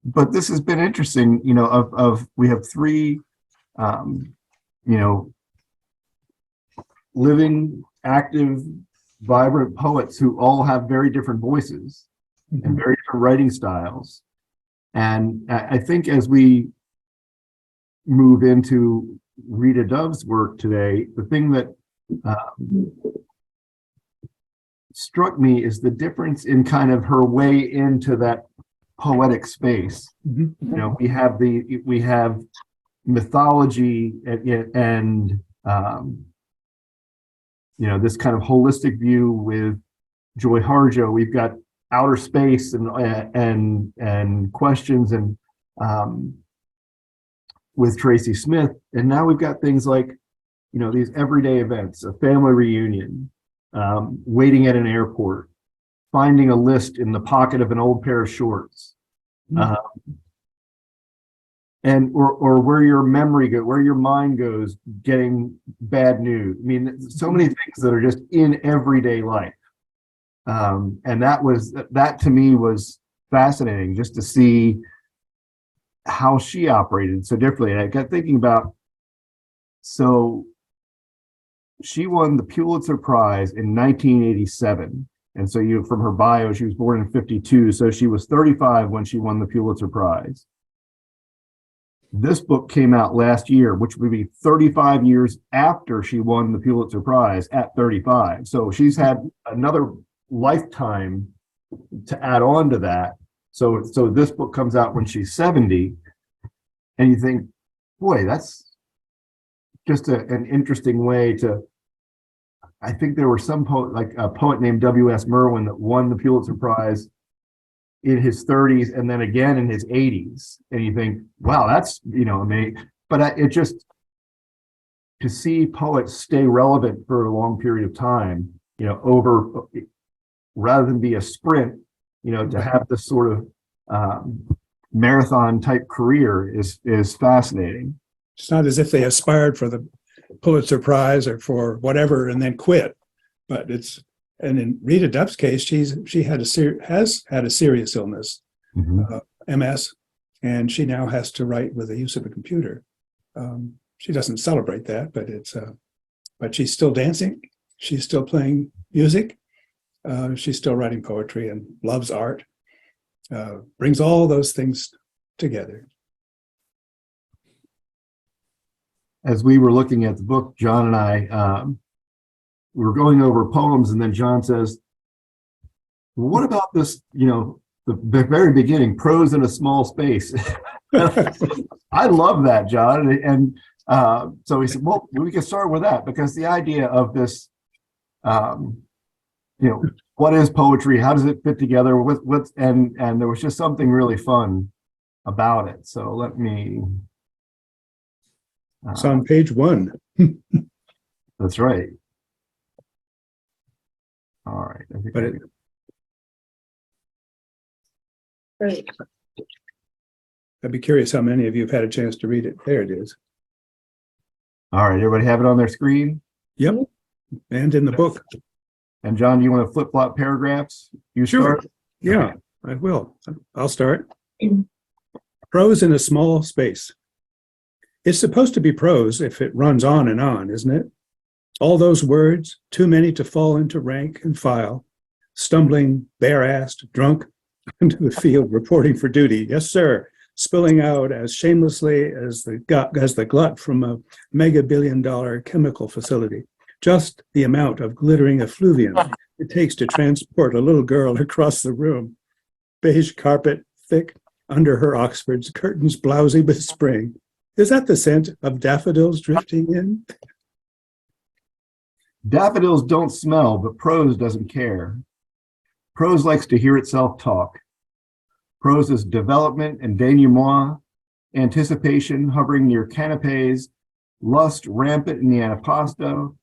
but this has been interesting, you know, of we have three, you know, living, active, vibrant poets who all have very different voices and very different writing styles. And I think as we move into Rita Dove's work today, the thing that struck me is the difference in kind of her way into that poetic space. You know, we have mythology and you know, this kind of holistic view with Joy Harjo. We've got outer space and questions and with Tracy Smith, and now we've got things like, you know, these everyday events, a family reunion, waiting at an airport, finding a list in the pocket of an old pair of shorts, and or where your memory goes, where your mind goes, getting bad news. I mean, so many things that are just in everyday life, and that to me was fascinating, just to see how she operated so differently. And I got thinking about, so she won the Pulitzer Prize in 1987. And so from her bio, she was born in 52. So she was 35 when she won the Pulitzer Prize. This book came out last year, which would be 35 years after she won the Pulitzer Prize at 35. So she's had another lifetime to add on to that. So this book comes out when she's 70, and you think, boy, that's just an interesting way to. I think there were some poet, like a poet named W.S. Merwin, that won the Pulitzer Prize in his 30s and then again in his 80s, and you think, wow, that's, you know, amazing. But it just, to see poets stay relevant for a long period of time, you know, over, rather than be a sprint, you know, to have this sort of marathon type career is fascinating. It's not as if they aspired for the Pulitzer Prize or for whatever and then quit, but and in Rita Dove's case, she has had a serious illness, MS, and she now has to write with the use of a computer. She doesn't celebrate that, but she's still dancing, she's still playing music, she's still writing poetry and loves art. Brings all those things together. As we were looking at the book, John and I, we were going over poems, and then John says, well, what about this, you know, the very beginning, prose in a small space? I love that, John. And so he said, well, we can start with that, because the idea of this, you know, what is poetry? How does it fit together? And there was just something really fun about it. So let me. It's on page 1. That's right. All right. I think Great. I'd be curious how many of you have had a chance to read it. There it is. All right. Everybody have it on their screen? Yep. And in the book. And John, do you want to flip-flop paragraphs? You Sure. start? Yeah, I will. I'll start. Prose in a small space. It's supposed to be prose if it runs on and on, isn't it? All those words, too many to fall into rank and file, stumbling, bare-assed, drunk, into the field reporting for duty. Yes, sir. Spilling out as shamelessly as the glut from a mega-billion-dollar chemical facility. Just the amount of glittering effluvium it takes to transport a little girl across the room. Beige carpet, thick, under her Oxfords, curtains blousy with spring. Is that the scent of daffodils drifting in? Daffodils don't smell, but prose doesn't care. Prose likes to hear itself talk. Prose is development and denouement, anticipation hovering near canapes, lust rampant in the antipasto,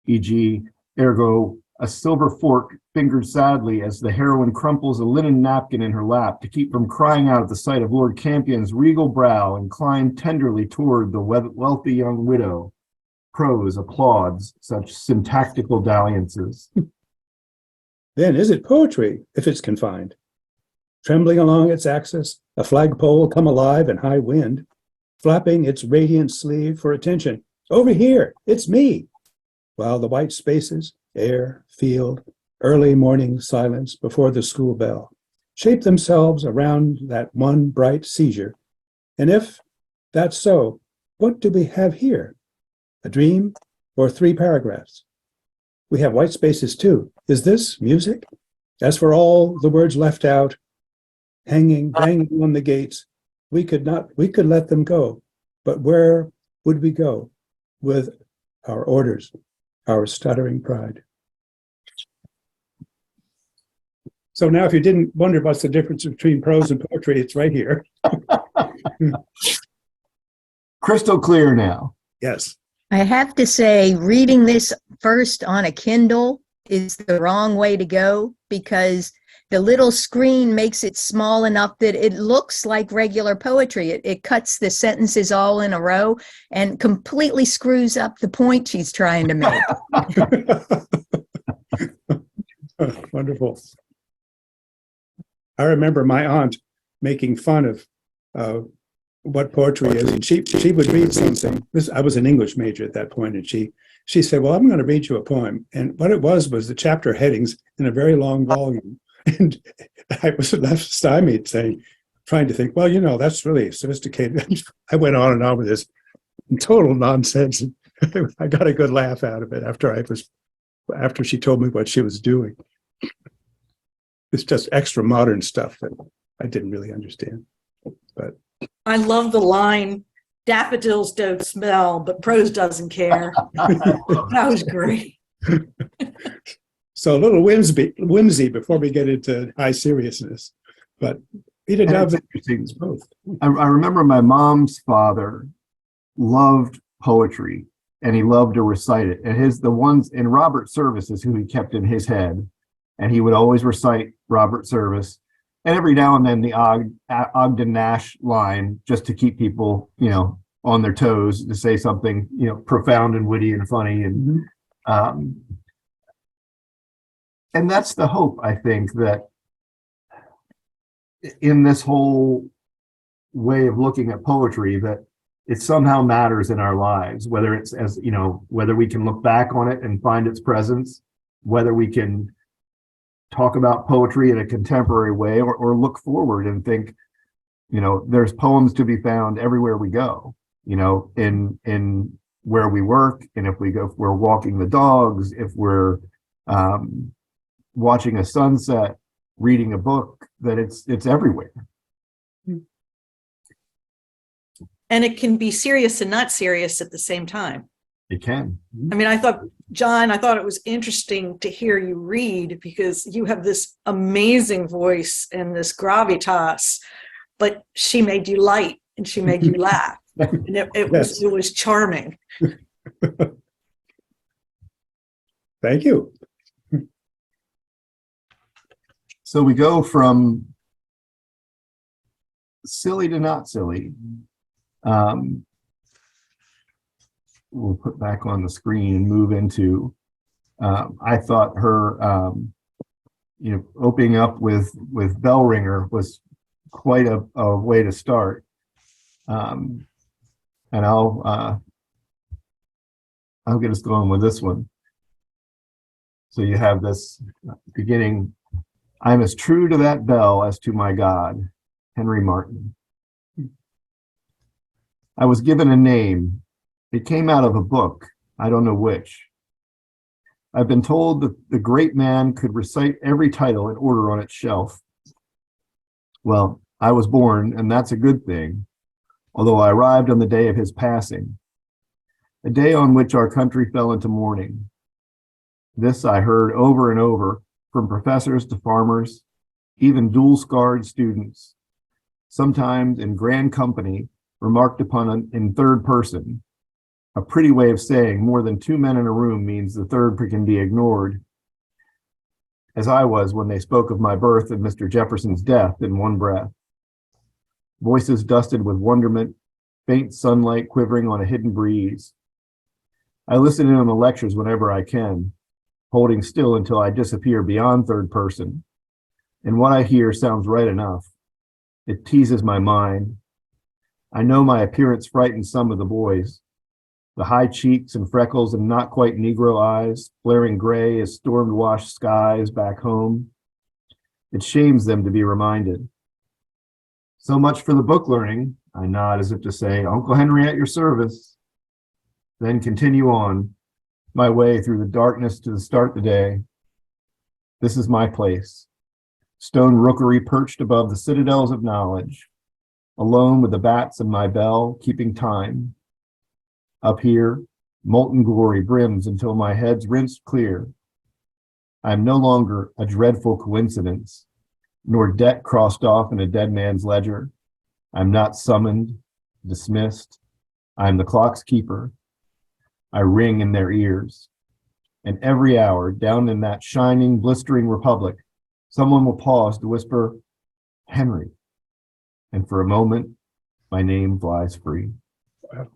e.g., ergo, a silver fork fingered sadly as the heroine crumples a linen napkin in her lap to keep from crying out at the sight of Lord Campion's regal brow inclined tenderly toward the wealthy young widow. Prose applauds such syntactical dalliances. Then is it poetry if it's confined? trembling along its axis, a flagpole come alive in high wind, flapping its radiant sleeve for attention. Over here, it's me. While the white spaces, air, field, early morning silence before the school bell, shape themselves around that one bright seizure. And if that's so, what do we have here? A dream or 3 paragraphs? We have white spaces too. Is this music? As for all the words left out, hanging, banging on the gates, we could let them go. But where would we go with our orders, our stuttering pride? So now if you didn't wonder what's the difference between prose and poetry, it's right here. Crystal clear now. Yes. I have to say, reading this first on a Kindle is the wrong way to go because the little screen makes it small enough that it looks like regular poetry. It cuts the sentences all in a row and completely screws up the point she's trying to make. Wonderful. I remember my aunt making fun of what poetry is, and she would read something. I was an English major at that point, and she said, "Well, I'm going to read you a poem." And what it was the chapter headings in a very long volume, and I was left stymied, trying to think, well, that's really sophisticated. I went on and on with this total nonsense. I got a good laugh out of it after she told me what she was doing. It's just extra modern stuff that I didn't really understand. But I love the line, daffodils don't smell, but prose doesn't care. That was great. So a little whimsy before we get into high seriousness. But Rita Dove, Interesting. both. I remember my mom's father loved poetry and he loved to recite it. And the ones in Robert Service is who he kept in his head. And he would always recite Robert Service. And every now and then the Ogden Nash line, just to keep people, on their toes, to say something, profound and witty and funny. And that's the hope, I think, that in this whole way of looking at poetry, that it somehow matters in our lives, whether it's whether we can look back on it and find its presence, whether we can talk about poetry in a contemporary way, or look forward and think, there's poems to be found everywhere we go, in where we work, and if we're walking the dogs, if we're watching a sunset, reading a book, that it's everywhere. And it can be serious and not serious at the same time. It can. I mean, John, I thought it was interesting to hear you read because you have this amazing voice and this gravitas, but she made you light and she made you laugh. And it was charming. Thank you. So we go from silly to not silly. We'll put back on the screen and move into, I thought her, opening up with Bell Ringer was quite a way to start. And I'll get us going with this one. So you have this beginning, I'm as true to that bell as to my God, Henry Martin. I was given a name. It came out of a book, I don't know which. I've been told that the great man could recite every title in order on its shelf. Well, I was born, and that's a good thing, although I arrived on the day of his passing, a day on which our country fell into mourning. This I heard over and over from professors to farmers, even dual-scarred students, sometimes in grand company, remarked upon in third person. A pretty way of saying more than 2 men in a room means the third can be ignored, as I was when they spoke of my birth and Mr. Jefferson's death in one breath. Voices dusted with wonderment, faint sunlight quivering on a hidden breeze. I listen in on the lectures whenever I can, holding still until I disappear beyond third person, and what I hear sounds right enough. It teases my mind. I know my appearance frightens some of the boys. The high cheeks and freckles and not quite Negro eyes, flaring gray as storm-washed skies back home. It shames them to be reminded. So much for the book learning. I nod as if to say, Uncle Henry at your service. Then continue on my way through the darkness to start the day. This is my place. Stone rookery perched above the citadels of knowledge, alone with the bats and my bell, keeping time. Up here, molten glory brims until my head's rinsed clear. I am no longer a dreadful coincidence, nor debt crossed off in a dead man's ledger. I'm not summoned, dismissed. I am the clock's keeper. I ring in their ears. And every hour, down in that shining, blistering republic, someone will pause to whisper, Henry. And for a moment, my name flies free. Wow.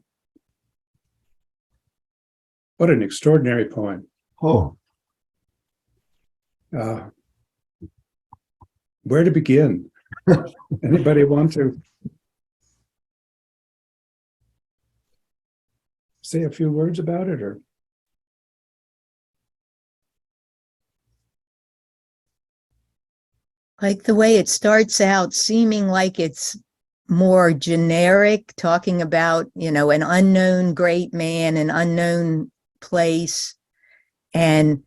What an extraordinary poem. Oh, Where to begin? Anybody want to say a few words about it, or? Like the way it starts out, seeming like it's more generic, talking about, an unknown great man, an unknown place. And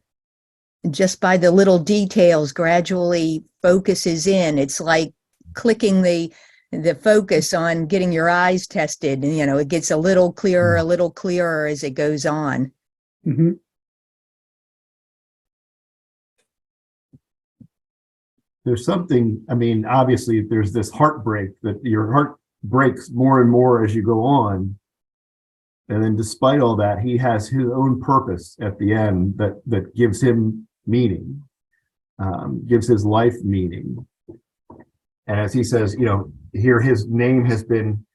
just by the little details, gradually focuses in. It's like clicking the focus on getting your eyes tested. And, it gets a little clearer as it goes on. Mm-hmm. there's something, I mean, obviously there's this heartbreak that your heart breaks more and more as you go on. And then despite all that, he has his own purpose at the end that gives him meaning, gives his life meaning. And as he says, here his name has been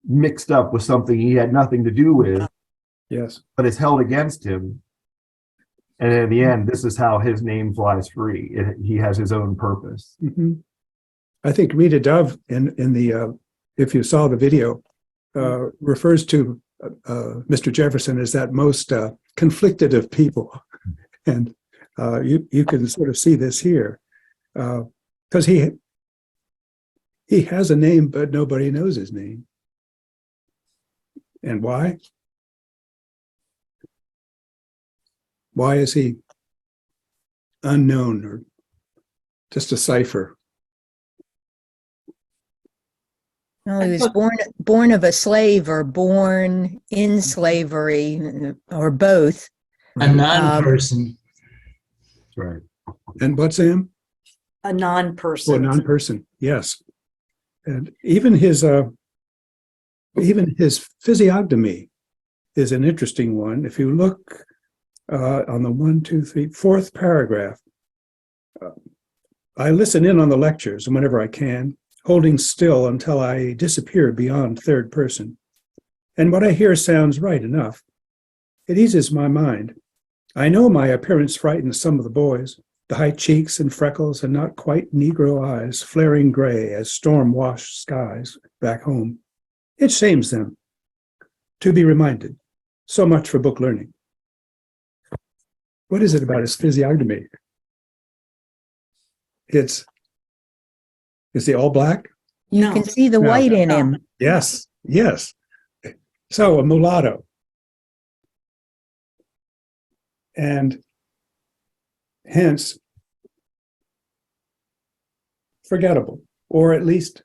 mixed up with something he had nothing to do with. Yes. But it's held against him. And in the end, this is how his name flies free. He has his own purpose. Mm-hmm. I think Rita Dove in the if you saw the video, refers to Mr. Jefferson as that most conflicted of people, and you can sort of see this here, because he has a name, but nobody knows his name, and why? Why is he unknown or just a cipher? Well, he was born of a slave or born in slavery or both. A non-person. That's right. And what, Sam? A non-person. Oh, a non-person, yes. And even his physiognomy is an interesting one. If you look on the fourth paragraph, I listen in on the lectures whenever I can, holding still until I disappear beyond third person. And what I hear sounds right enough. It eases my mind. I know my appearance frightens some of the boys, the high cheeks and freckles and not quite Negro eyes, flaring gray as storm-washed skies back home. It shames them to be reminded. So much for book learning. What is it about his physiognomy? Is he all black? You No. can see the No. white in him. Yes, yes. So a mulatto. And hence forgettable, or at least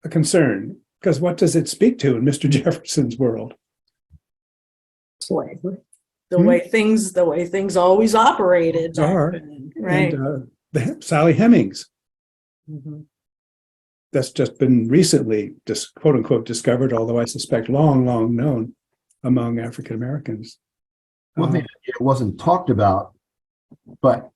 a concern, because what does it speak to in Mr. Jefferson's world? Slavery. The way things always operated. back Are. then, right. And Sally Hemings, Mhm. that's just been recently just quote unquote discovered, although I suspect long known among African Americans. One thing it wasn't talked about, but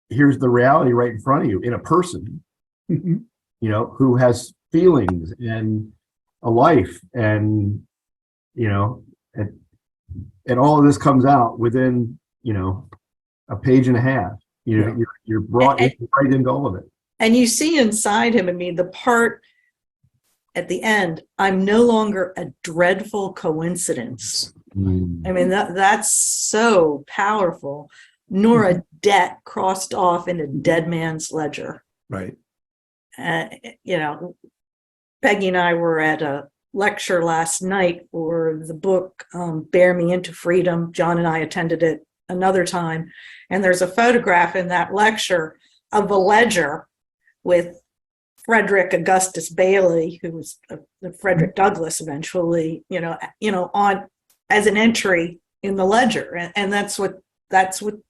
here's the reality right in front of you in a person, Mhm. Who has feelings and a life, and and all of this comes out within, a page and a half. You know, Yeah. you're brought And- right into all of it. And you see inside him, I mean, the part at the end, I'm no longer a dreadful coincidence. I mean, that's so powerful, nor a debt crossed off in a dead man's ledger. Right. You know, Peggy and I were at a lecture last night for the book Bear Me Into Freedom. John and I attended it another time. And there's a photograph in that lecture of a ledger with Frederick Augustus Bailey, who was Frederick Douglass eventually, on as an entry in the ledger. And that's what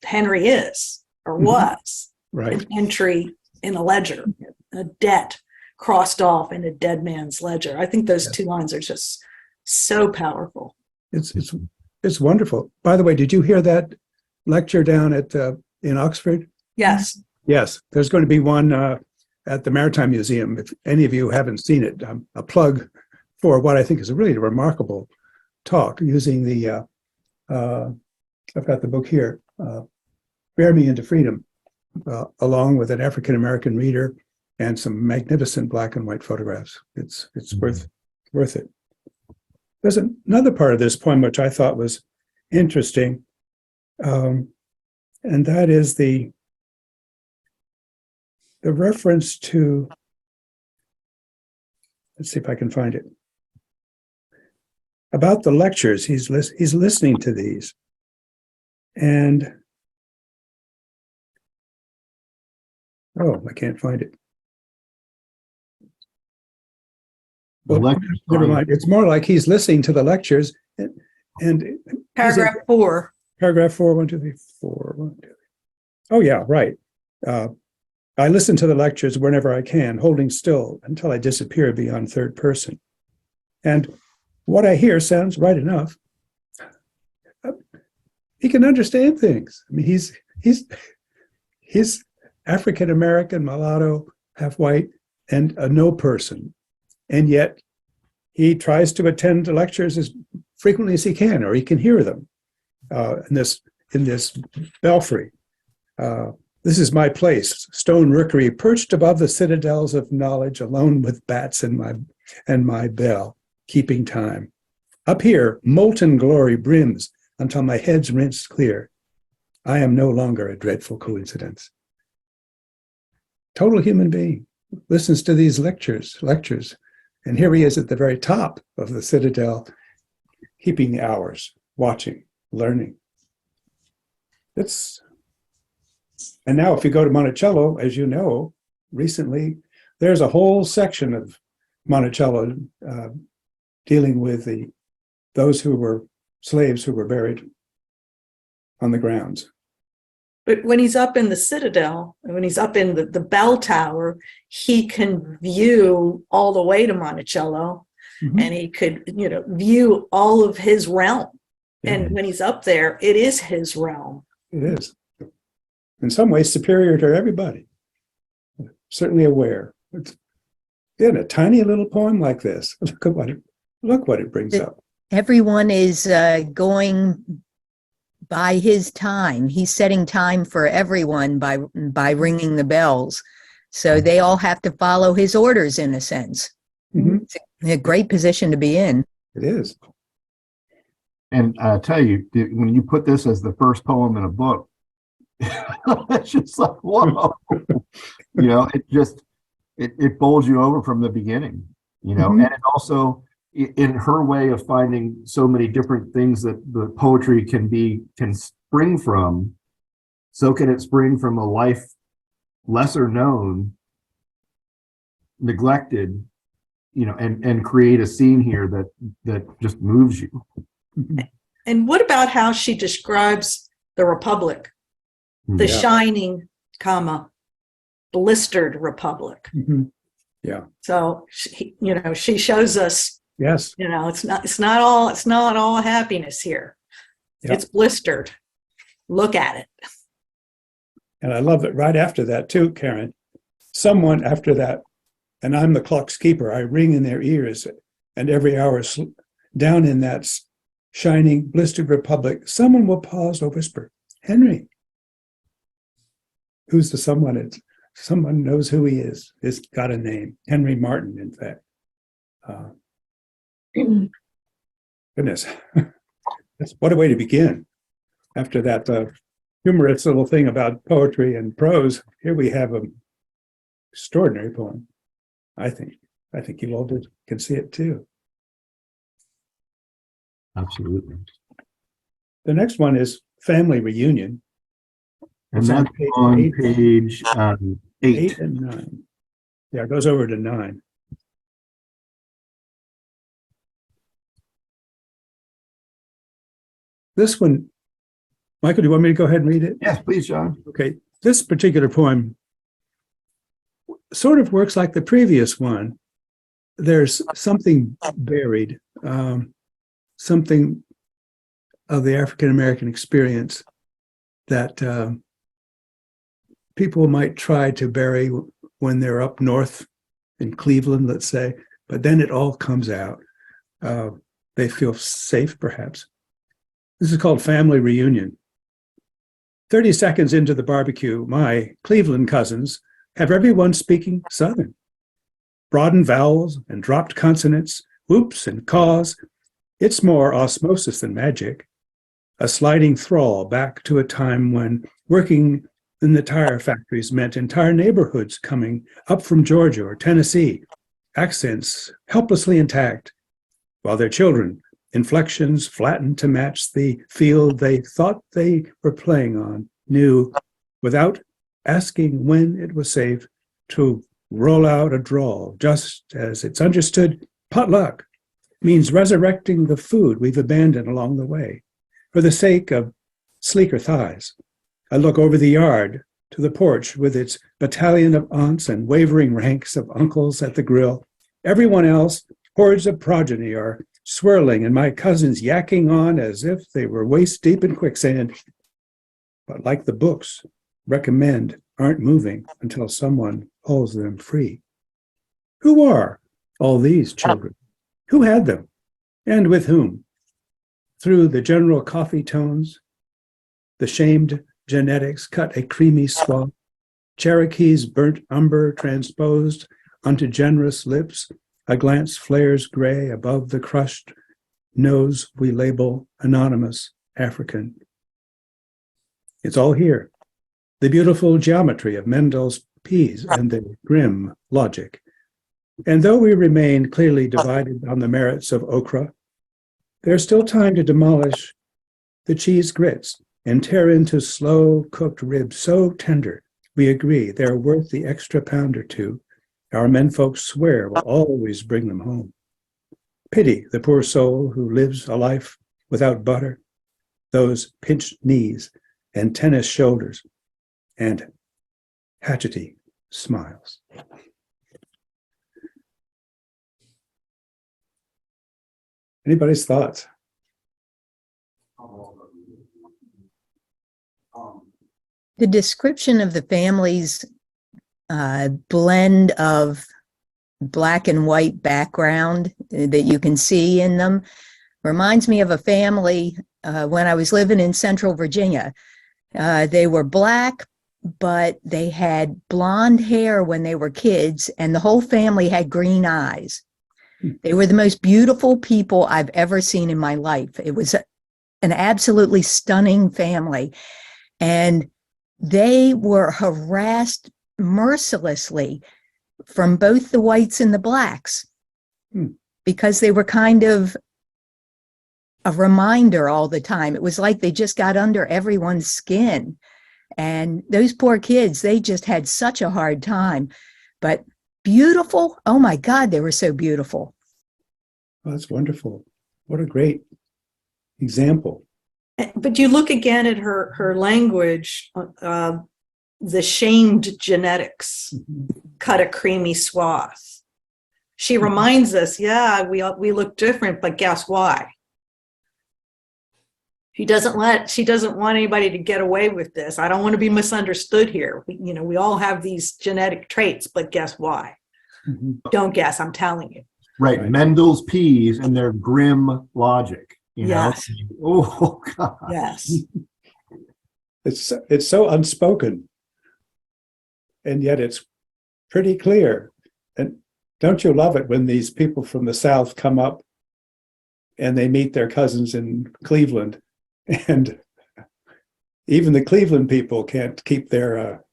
Henry is or was. Right. An entry in a ledger, a debt crossed off in a dead man's ledger. I think those two lines are just so powerful. It's wonderful. By the way, did you hear that lecture down at in Oxford? Yes. Yes, there's going to be one at the Maritime Museum. If any of you haven't seen it, a plug for what I think is a really remarkable talk using the I've got the book here, Bear Me Into Freedom, along with an African-American reader and some magnificent black and white photographs. It's worth it. There's another part of this poem which I thought was interesting, and that is the reference to, let's see if I can find it, about the lectures. He's listening to these, and I can't find it. The Well, lecture's never fine. mind. It's more like he's listening to the lectures, and Paragraph 4. paragraph 4, 1, 2, 3, 4, 1, 2, 3. Oh yeah, right. I listen to the lectures whenever I can, holding still until I disappear beyond third person. And what I hear sounds right enough. He can understand things. I mean, he's African American, mulatto, half white, and a no person, and yet he tries to attend lectures as frequently as he can, or he can hear them in this belfry. This is my place, stone rookery, perched above the citadels of knowledge, alone with bats and my bell, keeping time. Up here, molten glory brims until my head's rinsed clear. I am no longer a dreadful coincidence. Total human being, listens to these lectures, and here he is at the very top of the citadel, keeping the hours, watching, learning. And now if you go to Monticello, as you know, recently, there's a whole section of Monticello dealing with those who were slaves who were buried on the grounds. But when he's up in the citadel, when he's up in the bell tower, he can view all the way to Monticello, and he could, view all of his realm. Yeah. And when he's up there, it is his realm. It is. In some ways, superior to everybody. Certainly aware. It's, in a tiny little poem like this, look what it brings up. Everyone is going by his time. He's setting time for everyone by ringing the bells. So they all have to follow his orders in a sense. Mhm. It's a great position to be in. It is. And I tell you, when you put this as the first poem in a book, it's just like, whoa. It bowls you over from the beginning, Mhm. and it also, in her way of finding so many different things that the poetry can spring from, so can it spring from a life lesser known, neglected, and create a scene here that just moves you. And what about how she describes the Republic, the Yeah. shining, blistered Republic? Mhm. Yeah. So she shows us, Yes. it's not all happiness here. Yeah. It's blistered. Look at it. And I love that right after that too, Karen, someone after that, and I'm the clock's keeper, I ring in their ears, and every hour down in that shining, blistered Republic, someone will pause or whisper, Henry. Who's the someone? It's someone knows who he is. It's got a name. Henry Martin, in fact. Goodness. What a way to begin. After that humorous little thing about poetry and prose, here we have an extraordinary poem, I think. I think you all can see it too. Absolutely. The next one is Family Reunion. And It's that's on page 8. 8 and 9. Yeah, it goes over to 9. This one, Michael, do you want me to go ahead and read it? Yes, please, John. Okay. This particular poem sort of works like the previous one. There's something buried, something of the African American experience that people might try to bury when they're up north in Cleveland, let's say, but then it all comes out. They feel safe, perhaps. This is called Family Reunion. 30 seconds into the barbecue, my Cleveland cousins have everyone speaking Southern. Broadened vowels and dropped consonants, whoops and caws. It's more osmosis than magic. A sliding thrall back to a time when working in the tire factories meant entire neighborhoods coming up from Georgia or Tennessee, accents helplessly intact, while their children, inflections flattened to match the field they thought they were playing on, knew, without asking when it was safe, to roll out a drawl, just as it's understood potluck means resurrecting the food we've abandoned along the way. For the sake of sleeker thighs, I look over the yard to the porch with its battalion of aunts and wavering ranks of uncles at the grill. Everyone else, hordes of progeny, are swirling, and my cousins yakking on as if they were waist deep in quicksand. But like the books recommend, aren't moving until someone pulls them free. Who are all these children? Who had them? And with whom? Through the general coffee tones, the shamed genetics cut a creamy swath, Cherokee's burnt umber transposed onto generous lips, a glance flares gray above the crushed nose we label anonymous African. It's all here. The beautiful geometry of Mendel's peas and the grim logic. And though we remain clearly divided on the merits of okra, there's still time to demolish the cheese grits and tear into slow-cooked ribs so tender we agree they're worth the extra pound or two. Our menfolk swear will always bring them home. Pity the poor soul who lives a life without butter, those pinched knees and tennis shoulders, and hatchety smiles. Anybody's thoughts? The description of the family's blend of black and white background that you can see in them reminds me of a family when I was living in Central Virginia. They were black, but they had blonde hair when they were kids, and the whole family had green eyes. They were the most beautiful people I've ever seen in my life. It was an absolutely stunning family. And they were harassed mercilessly from both the whites and the blacks because they were kind of a reminder all the time. It was like they just got under everyone's skin. And those poor kids, they just had such a hard time. But beautiful, oh my God, they were so beautiful. Oh, that's wonderful. What a great example. But you look again at her language, the shamed genetics cut a creamy swath. She reminds us, yeah, we look different, but guess why? She doesn't want anybody to get away with this. I don't want to be misunderstood here. We all have these genetic traits, but guess why? Don't guess, I'm telling you. Right. Mendel's peas and their grim logic. Yes. Oh God. Yes. It's so unspoken. and yet it's pretty clear. And don't you love it when these people from the South come up and they meet their cousins in Cleveland, and even the Cleveland people can't keep their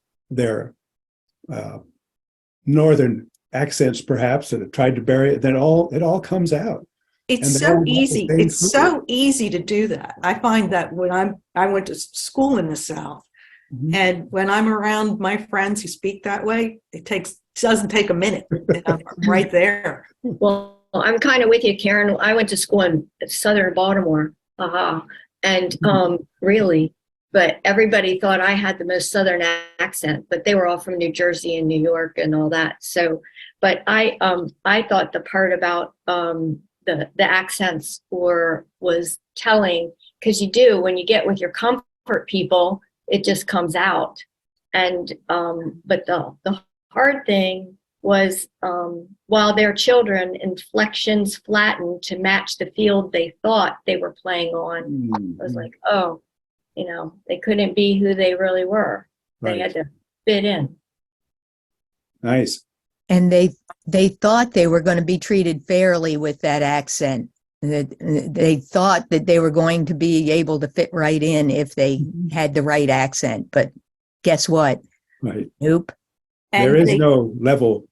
northern accents, perhaps, and have tried to bury it. Then it all comes out. It's And they so all have the easy. same It's food. so easy to do that. I find that when I went to school in the South, Mhm. and when I'm around my friends who speak that way, doesn't take a minute. And I'm right there. Well, I'm kind of with you, Karen. I went to school in southern Baltimore, and really, but everybody thought I had the most southern accent, but they were all from New Jersey and New York and all that. So, but I thought the part about the accents was telling, because you do when you get with your comfort people, it just comes out. And but the hard thing was while their children inflections flattened to match the field they thought they were playing on. I was like, oh, they couldn't be who they really were. They had to fit in. Nice. And they thought they were going to be treated fairly with that accent. They thought that they were going to be able to fit right in if they had the right accent. But guess what? Right. Nope. There And is no level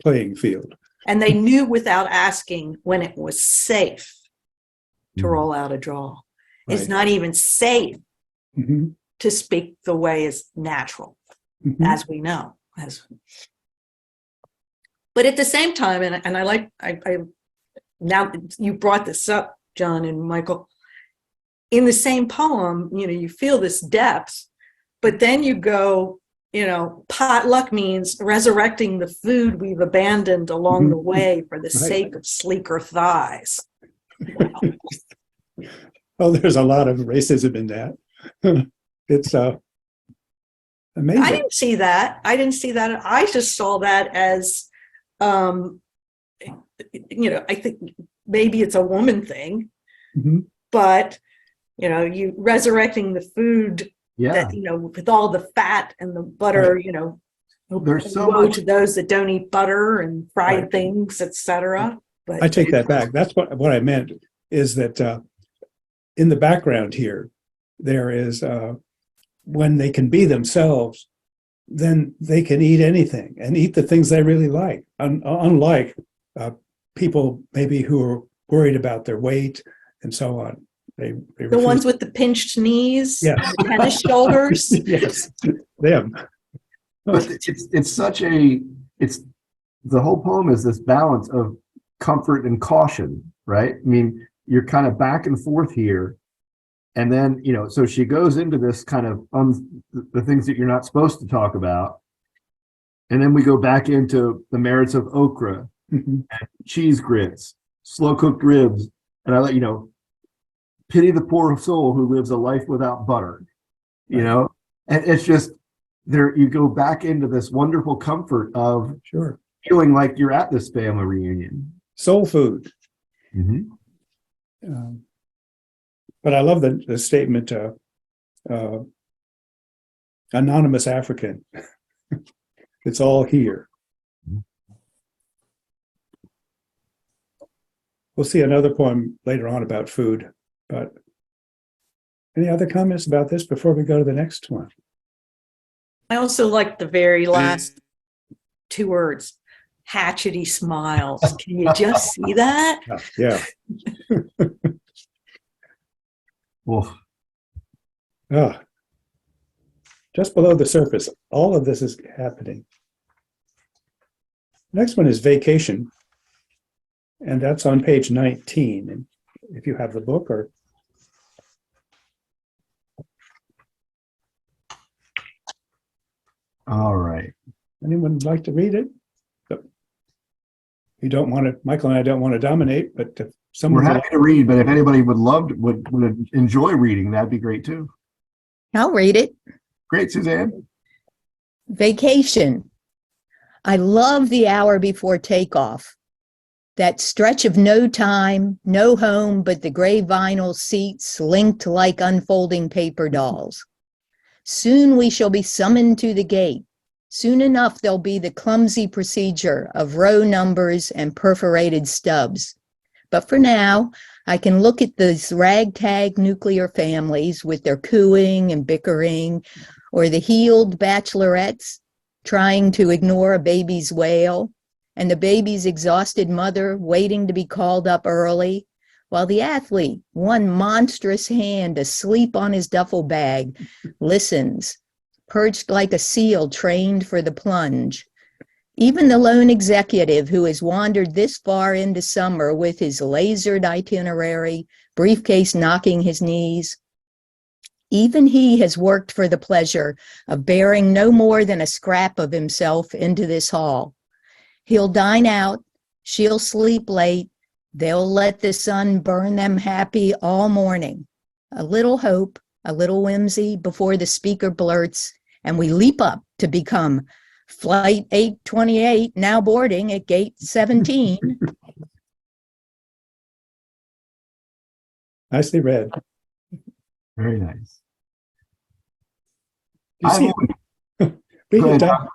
playing field. And they knew without asking when it was safe to roll out a draw. It's Right. not even safe Mhm. to speak the way is natural, Mhm. as we know. But at the same time, and I now you brought this up, John and Michael, in the same poem, you feel this depth, but then you go, potluck means resurrecting the food we've abandoned along the way for the sake of sleeker thighs. Wow. Oh, there's a lot of racism in that. It's amazing. I didn't see that. I just saw that as, I think maybe it's a woman thing, Mhm. but, you resurrecting the food Yeah. that, with all the fat and the butter, There's so woe much. to those that don't eat butter and fried Right. things, etc. But I take that back. That's what I meant is that in the background here, there is when they can be themselves, then they can eat anything and eat the things they really like. Unlike people maybe who are worried about their weight and so on. They the refuse- ones with the pinched knees, Yeah. and the tennis shoulders. Yes, them. But it's the whole poem is this balance of comfort and caution, right? I mean, you're kind of back and forth here. And then, so she goes into this kind of the things that you're not supposed to talk about. And then we go back into the merits of okra, Mhm. cheese grits, slow cooked ribs. And I let pity the poor soul who lives a life without butter, and it's just there, you go back into this wonderful comfort of Sure. feeling like you're at this family reunion. Soul food. Mm-hmm. But I love the statement, anonymous African. It's all here. We'll see another poem later on about food, but any other comments about this before we go to the next one? I also like the very last two words, hatchety smiles. Can you just see that? Yeah. Well, Just below the surface, all of this is happening. Next one is vacation. And that's on page 19. And if you have the book or. all right. Anyone would like to read it? You don't want to, Michael and I don't want to dominate, but if We're someone. happy to read, but if anybody would enjoy reading, that'd be great too. I'll read it. Great, Suzanne. Vacation. I love the hour before takeoff. That stretch of no time, no home, but the gray vinyl seats linked like unfolding paper dolls. Soon we shall be summoned to the gate. Soon enough, there'll be the clumsy procedure of row numbers and perforated stubs. But for now, I can look at these ragtag nuclear families with their cooing and bickering, or the healed bachelorettes trying to ignore a baby's wail, and the baby's exhausted mother waiting to be called up early, while the athlete, one monstrous hand asleep on his duffel bag, listens, perched like a seal trained for the plunge. Even the lone executive who has wandered this far into summer with his lasered itinerary, briefcase knocking his knees, even he has worked for the pleasure of bearing no more than a scrap of himself into this hall. He'll dine out, she'll sleep late, they'll let the sun burn them happy all morning. A little hope, a little whimsy before the speaker blurts, and we leap up to become Flight 828, now boarding at gate 17. Nicely read. Very nice. You see, Go Rita ahead, Dove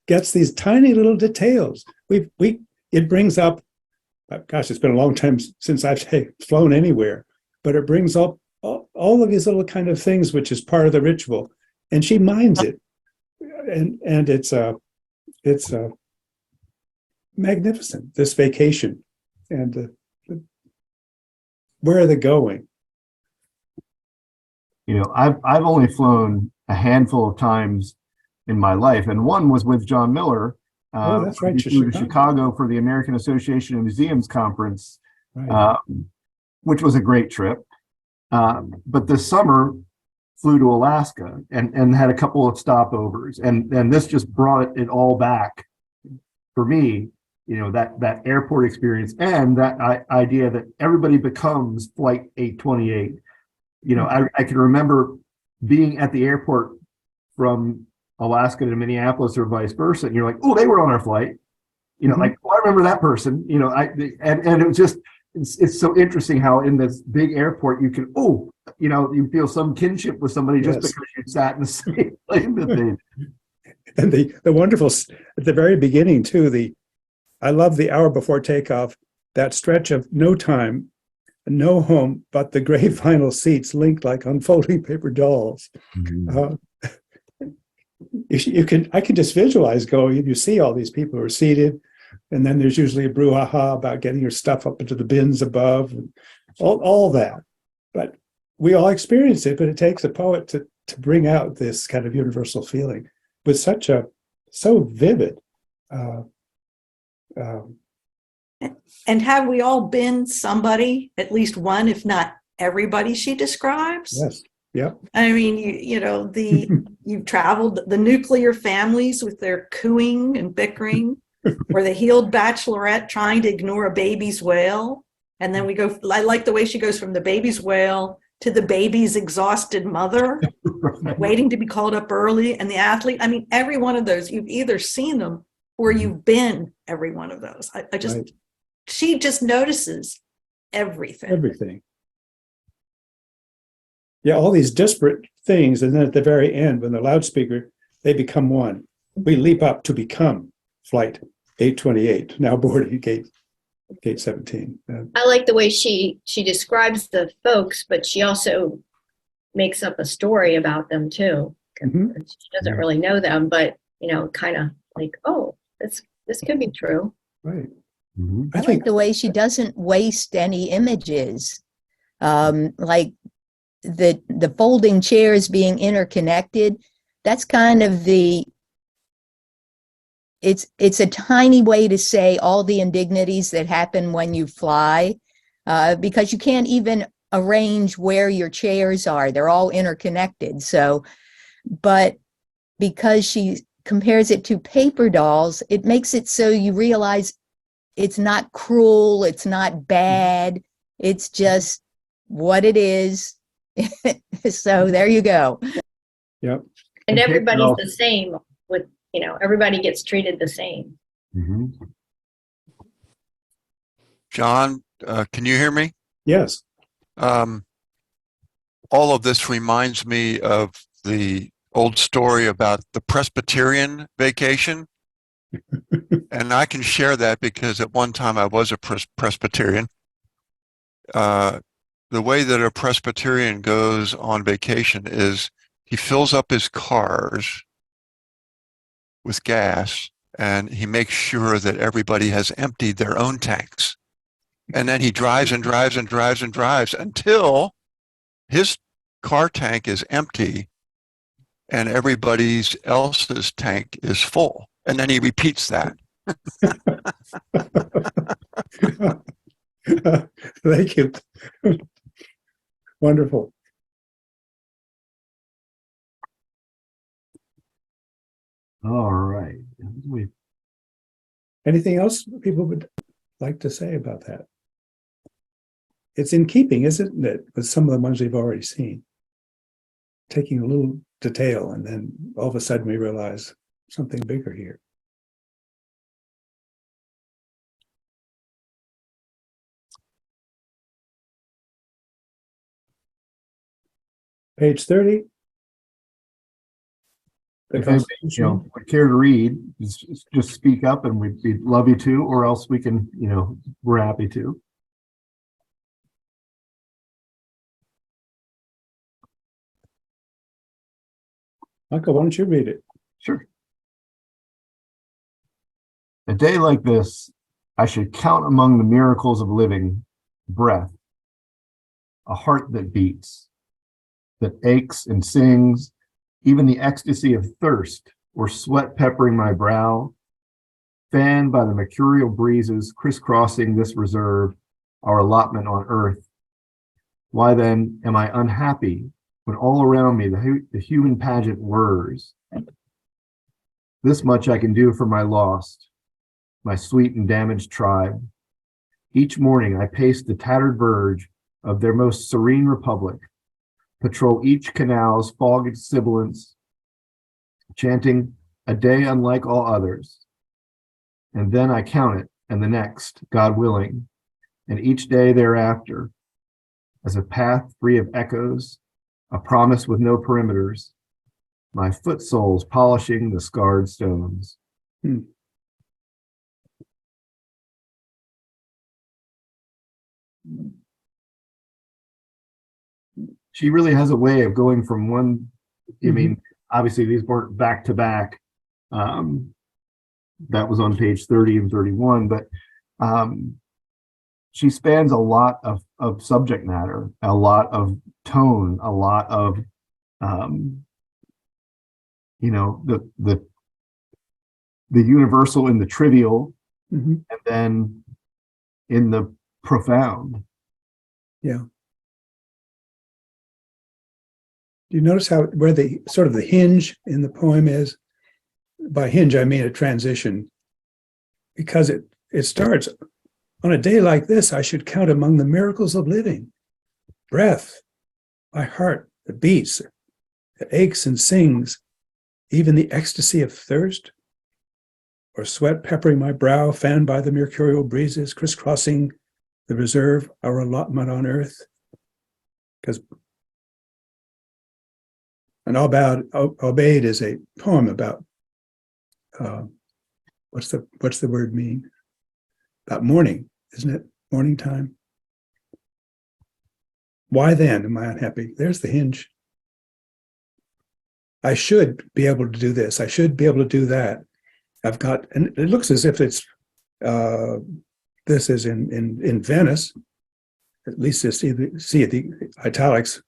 gets these tiny little details. It brings up, gosh, it's been a long time since I've flown anywhere, but it brings up all of these little kind of things, which is part of the ritual, and she minds it, and it's magnificent, this vacation, and where are they going? I've only flown a handful of times in my life, and one was with John Miller. Oh, that's right, We to flew to Chicago. Chicago for the American Association of Museums conference, Right. which was a great trip. But this summer flew to Alaska and had a couple of stopovers, and this just brought it all back for me. That airport experience and that idea that everybody becomes Flight 828. I can remember being at the airport from Alaska to Minneapolis or vice versa, and you're like, oh, they were on our flight. Like, oh, I remember that person. And it was just, it's so interesting how in this big airport you can, you feel some kinship with somebody just Yes. because you sat in the same plane that they. And the wonderful, at the very beginning too, I love the hour before takeoff, that stretch of no time, no home, but the gray vinyl seats linked like unfolding paper dolls. I can just visualize going, you see all these people who are seated, and then there's usually a brouhaha about getting your stuff up into the bins above, and all that. But we all experience it, but it takes a poet to bring out this kind of universal feeling with so vivid. And have we all been somebody, at least one, if not everybody she describes? Yes. Yep. I mean, you've traveled the nuclear families with their cooing and bickering, or the healed bachelorette trying to ignore a baby's wail. And then I like the way she goes from the baby's wail to the baby's exhausted mother, waiting to be called up early, and the athlete. I mean, every one of those, you've either seen them or you've been every one of those. Right. She just notices everything. Everything. Yeah, all these disparate things, and then at the very end, when the loudspeaker, they become one. We leap up to become Flight 828, now boarding gate 17. I like the way she describes the folks, but she also makes up a story about them too. Mhm. She doesn't really know them, but kind of like, oh, this could be true. Right. I like the way she doesn't waste any images. Like the folding chairs being interconnected. That's kind of it's a tiny way to say all the indignities that happen when you fly, because you can't even arrange where your chairs are. They're all interconnected. So, but because she compares it to paper dolls, it makes it so you realize it's not cruel, it's not bad, it's just what it is. So there you go. Yep. And And everybody's paper the same with, everybody gets treated the same. John, can you hear me? Yes. All of this reminds me of the old story about the Presbyterian vacation. And I can share that because at one time I was a Presbyterian. The way that a Presbyterian goes on vacation is he fills up his cars with gas and he makes sure that everybody has emptied their own tanks. And then he drives and drives and drives and drives until his car tank is empty and everybody else's tank is full. And then he repeats that. Thank you. Wonderful. All right. Anything else people would like to say about that? It's in keeping, isn't it, with some of the ones we've already seen. Taking a little detail and then all of a sudden we realize something bigger here. Page 30. If anybody, would care to read, just speak up and we'd love you to, or else we can, we're happy to. Michael, why don't you read it? Sure. A day like this, I should count among the miracles of living, breath, a heart that beats, that aches and sings, even the ecstasy of thirst or sweat peppering my brow, fanned by the mercurial breezes crisscrossing this reserve, our allotment on earth. Why then am I unhappy when all around me the human pageant whirs? This much I can do for my lost, my sweet and damaged tribe. Each morning I pace the tattered verge of their most serene republic, patrol each canal's fogged sibilance, chanting a day unlike all others. And then I count it, and the next, God willing, and each day thereafter, as a path free of echoes, a promise with no perimeters, my foot soles polishing the scarred stones. She really has a way of going from one, I mean, obviously these weren't back to back. That was on page 30 and 31, but she spans a lot of subject matter, a lot of tone, a lot of, the universal in the trivial, and then in the profound. Yeah. Do you notice where the sort of the hinge in the poem is? By hinge, I mean a transition, because it starts, on a day like this, I should count among the miracles of living, breath, my heart that beats, that aches and sings, even the ecstasy of thirst, or sweat peppering my brow, fanned by the mercurial breezes, crisscrossing the reserve, our allotment on earth. Because an Obeyed is a poem about what's the word mean? About morning, isn't it? Morning time. Why then am I unhappy? There's the hinge. I should be able to do this. I should be able to do that. I've got, and it looks as if it's this is in Venice. At least you see the italics.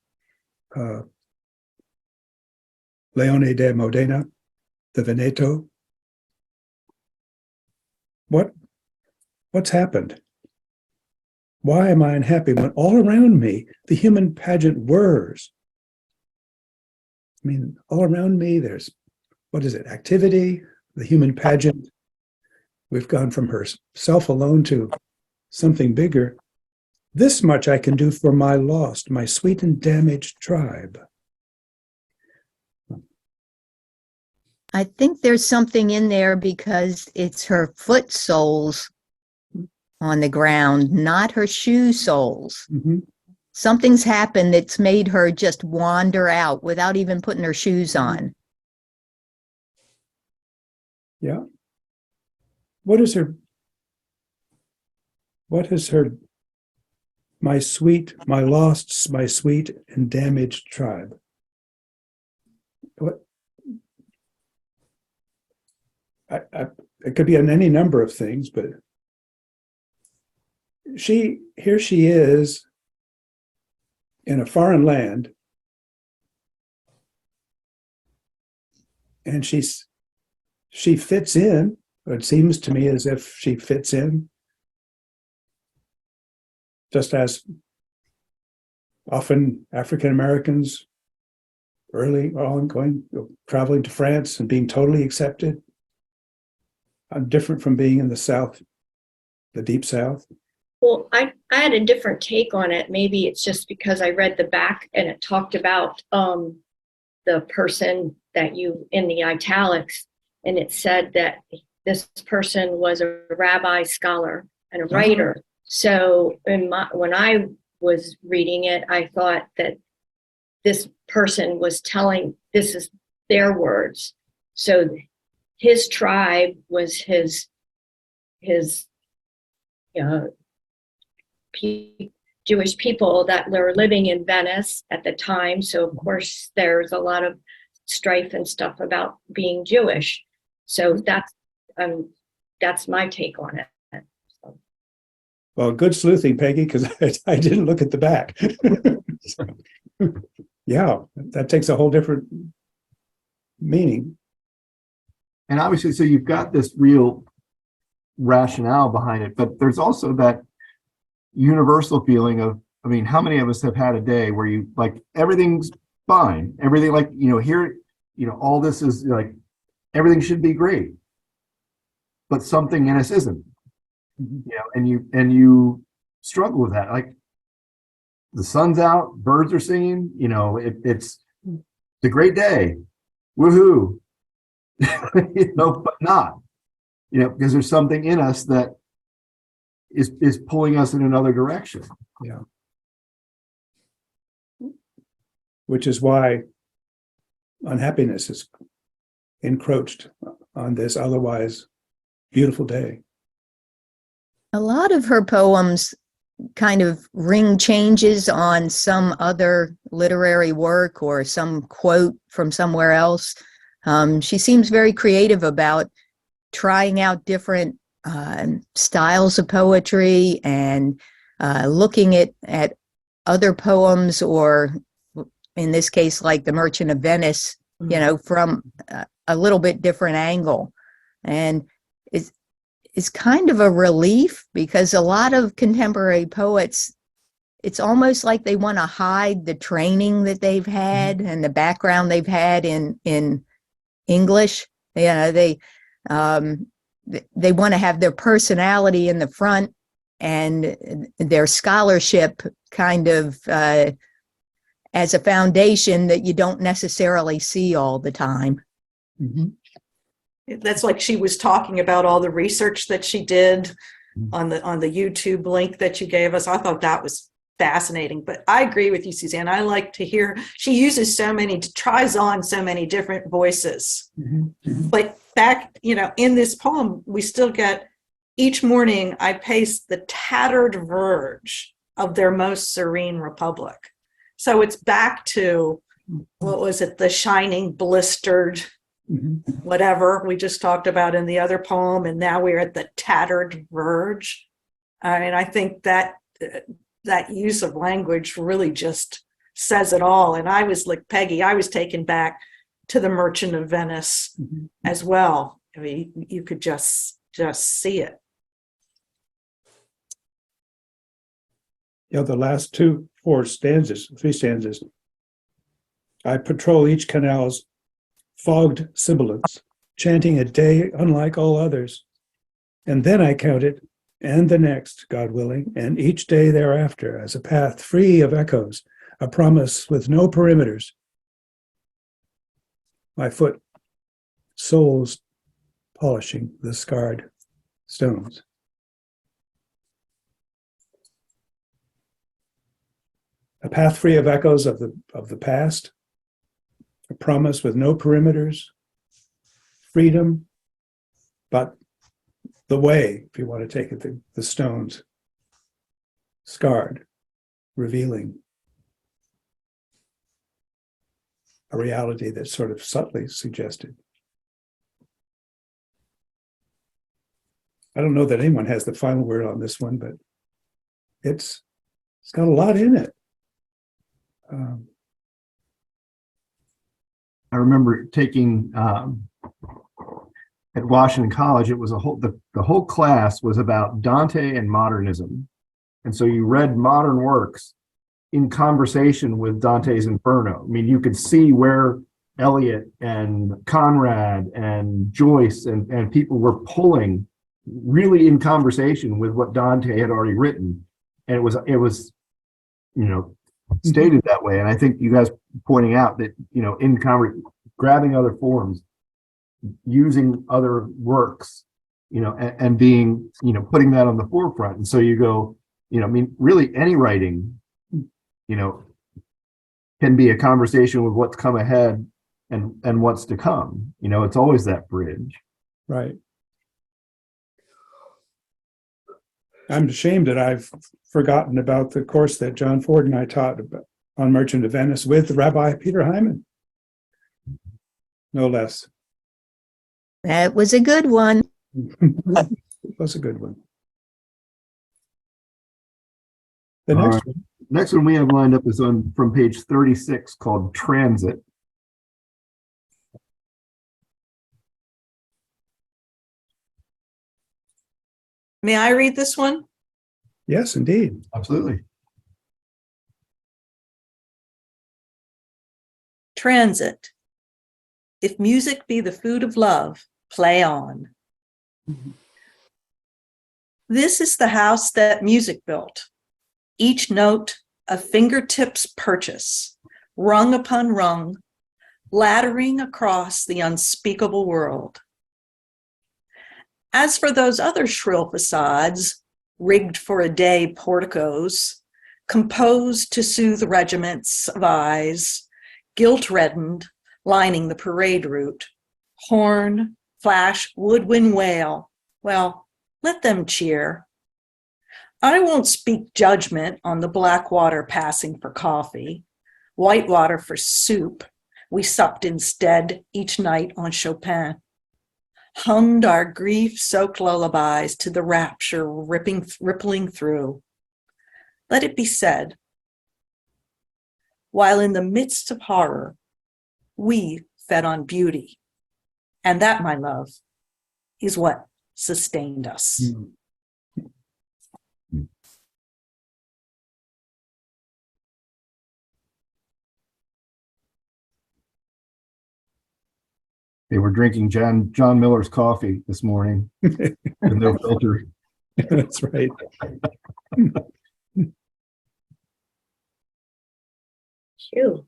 Leone de Modena, the Veneto. What's happened? Why am I unhappy when all around me the human pageant whirs? I mean, all around me there's, activity, the human pageant. We've gone from herself alone to something bigger. This much I can do for my lost, my sweet and damaged tribe. I think there's something in there because it's her foot soles on the ground, not her shoe soles. something's happened that's made her just wander out without even putting her shoes on. Yeah. What is her, my lost, my sweet and damaged tribe? What? It could be on any number of things, but here she is in a foreign land, and she fits in. It seems to me as if she fits in, just as often African Americans early on traveling to France and being totally accepted. I'm different from being in the South, the deep South. Well, I had a different take on it. Maybe it's just because I read the back and it talked about the person that you in the italics, and it said that this person was a rabbi scholar and a writer. So when I was reading it, I thought that this person was telling, this is their words. So his tribe was his Jewish people that were living in Venice at the time. So of course there's a lot of strife and stuff about being Jewish. So that's my take on it. So. Well, good sleuthing, Peggy, because I didn't look at the back. Yeah, that takes a whole different meaning. And obviously, so you've got this real rationale behind it, but there's also that universal feeling of, I mean, how many of us have had a day where you like everything's fine, everything like, here, all this is like, everything should be great, but something in us isn't, and you struggle with that. Like the sun's out, birds are singing, it's a great day, woohoo, but not, because there's something in us that is pulling us in another direction. Yeah. Which is why unhappiness is encroached on this otherwise beautiful day. A lot of her poems kind of ring changes on some other literary work or some quote from somewhere else. She seems very creative about trying out different styles of poetry and looking at other poems, or in this case, like The Merchant of Venice, from a little bit different angle. And it's kind of a relief, because a lot of contemporary poets, it's almost like they want to hide the training that they've had and the background they've had in English. They want to have their personality in the front and their scholarship kind of as a foundation that you don't necessarily see all the time. Mm-hmm. That's like she was talking about all the research that she did on the YouTube link that you gave us. I thought that was fascinating. But I agree with you, Suzanne. I like to hear, she uses tries on so many different voices. Mm-hmm. But back, in this poem, we still get, each morning I pace the tattered verge of their most serene republic. So it's back to, what was it, the shining, blistered, whatever we just talked about in the other poem, and now we're at the tattered verge. And I think that use of language really just says it all. And I was like Peggy, I was taken back to The Merchant of Venice as well. I mean, you could just see it. The last three stanzas. I patrol each canal's fogged sibilance, chanting a day unlike all others. And then I count it, and the next, God willing, and each day thereafter as a path free of echoes, a promise with no perimeters. My foot soles polishing the scarred stones. path free of echoes of the past, a promise with no perimeters, freedom, but the way, if you want to take it, the stones, scarred, revealing a reality that's sort of subtly suggested. I don't know that anyone has the final word on this one, but it's got a lot in it. I remember taking at Washington College, it was the whole class was about Dante and modernism. And so you read modern works in conversation with Dante's Inferno. I mean, you could see where Eliot and Conrad and Joyce and people were pulling really in conversation with what Dante had already written. And it was, stated that way. And I think you guys pointing out that, in grabbing other forms, using other works, and being, putting that on the forefront. And so you go, really any writing, can be a conversation with what's come ahead and what's to come. It's always that bridge. Right. I'm ashamed that I've forgotten about the course that John Ford and I taught on Merchant of Venice with Rabbi Peter Hyman. No less. That was a good one. It was a good one. The All next right. one. Next one we have lined up is from page 36 called Transit. May I read this one? Yes, indeed. Absolutely. Transit. If music be the food of love, play on. This is the house that music built. Each note a fingertips purchase, rung upon rung, laddering across the unspeakable world. As for those other shrill facades, rigged for a day porticos, composed to soothe regiments of eyes, guilt-reddened, lining the parade route, horn, flash, woodwind, wail, well, let them cheer. I won't speak judgment on the black water passing for coffee, white water for soup. We supped instead each night on Chopin. Hummed our grief-soaked lullabies to the rapture rippling through. Let it be said, while in the midst of horror, we fed on beauty. And that, my love, is what sustained us. They were drinking John Miller's coffee this morning with no filter. That's right. Phew.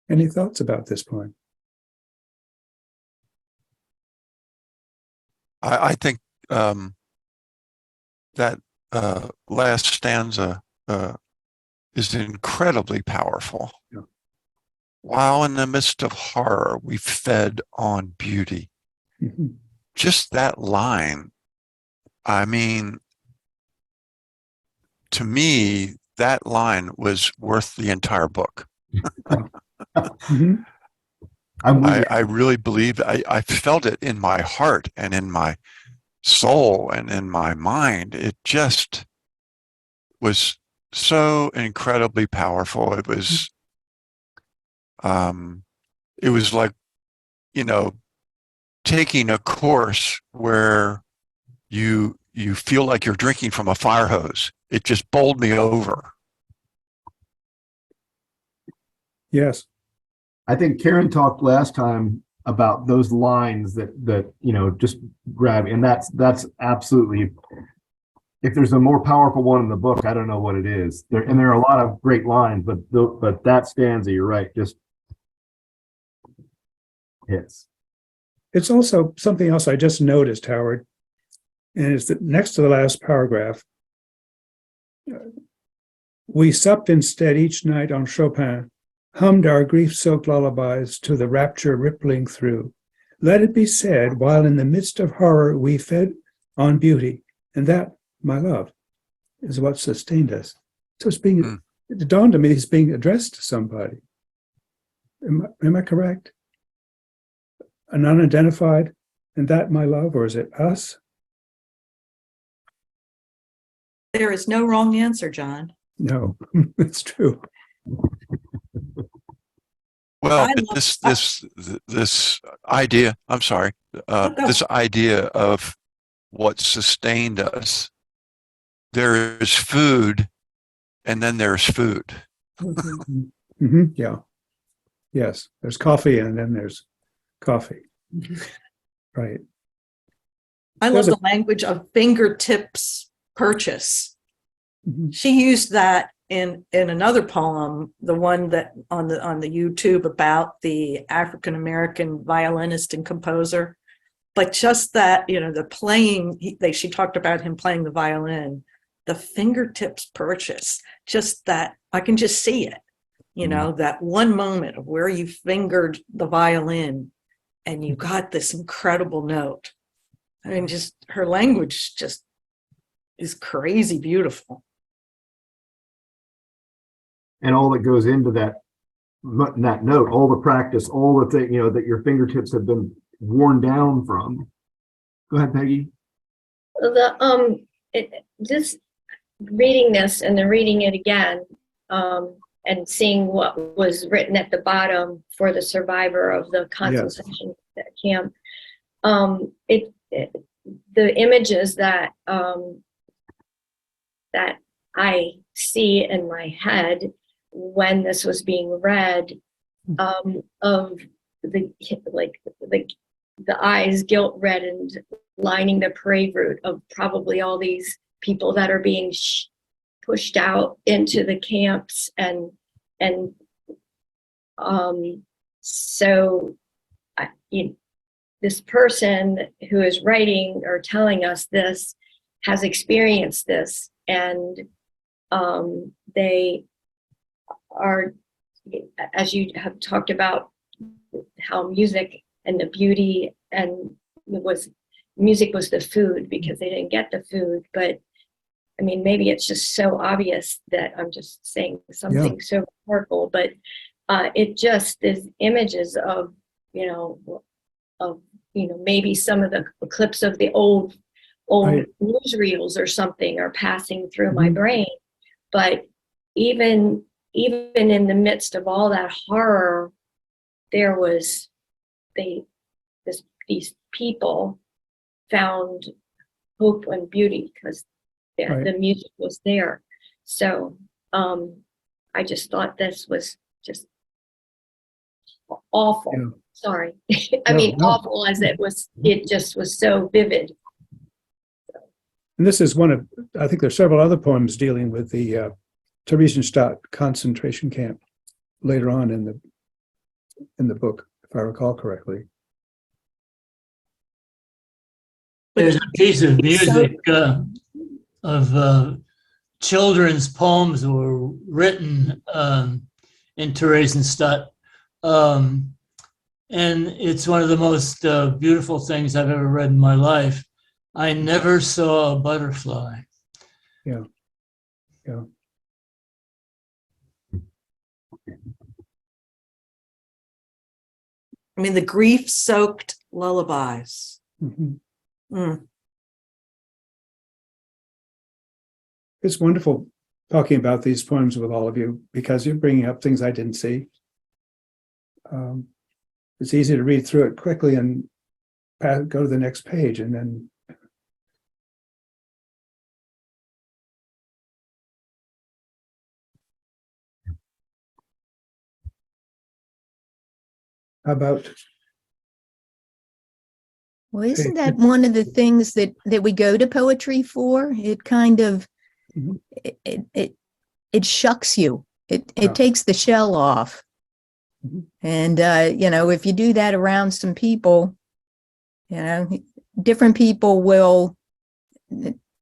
Any thoughts about this poem? I think that last stanza is incredibly powerful. Yeah. While in the midst of horror, we fed on beauty. Mhm. Just that line, I mean, to me, that line was worth the entire book. Mhm. I really believe, I felt it in my heart and in my soul and in my mind. It just was so incredibly powerful. It was like, taking a course where you feel like you're drinking from a fire hose. It just bowled me over. Yes. I think Karen talked last time about those lines that just grab, and that's absolutely, if there's a more powerful one in the book, I don't know what it is. There are a lot of great lines, but that stanza, you're right, just hits. It's also something else I just noticed, Howard, and it's that next to the last paragraph, We supped instead each night on Chopin, hummed our grief-soaked lullabies to the rapture rippling through. Let it be said, while in the midst of horror we fed on beauty, and that, my love, is what sustained us. So it's being, it dawned on me it's being addressed to somebody. Am I correct? An unidentified, and that, my love, or is it us? There is no wrong answer, John. No, it's true. Well, I but love- this idea, I'm sorry, go. this idea of what sustained us, there is food and then there's food. Yeah. Yes, there's coffee and then there's coffee. Right. I love There's a- the language of fingertips purchase. Mhm. She used that in another poem, the one that on the YouTube about the African American violinist and composer. But just that, the playing, she talked about him playing the violin, the fingertips purchase, just that I can just see it, that one moment of where you fingered the violin and you got this incredible note. I mean, just her language just is crazy beautiful. And all that goes into that note, all the practice, all the thing, that your fingertips have been worn down from. Go ahead, Peggy. Just reading this and then reading it again, and seeing what was written at the bottom for the survivor of the concentration camp. The images that that I see in my head when this was being read, of the eyes guilt reddened, lining the parade route of probably all these people that are being pushed out into the camps, and so this person who is writing or telling us this has experienced this, and they are, as you have talked about, how music and the beauty and music was the food because they didn't get the food. But I mean, maybe it's just so obvious that I'm just saying something so powerful, but it just is images of maybe some of the clips of the old Right. newsreels or something are passing through my brain. But even in the midst of all that horror, there was these people found hope and beauty because the music was there. So I just thought this was just awful. Yeah. Sorry. I mean, awful as it just was so vivid. And this is one of, I think there's several other poems dealing with the Theresienstadt concentration camp later on in the book, if I recall correctly. There's a piece of music of children's poems were written in Theresienstadt. And it's one of the most beautiful things I've ever read in my life. I never saw a butterfly. Yeah. I mean, the grief-soaked lullabies. It's wonderful talking about these poems with all of you because you're bringing up things I didn't see. It's easy to read through it quickly and go to the next page, and then how about? Well, isn't that one of the things that we go to poetry for? It kind of, it shucks you. It takes the shell off. And, if you do that around some people, different people will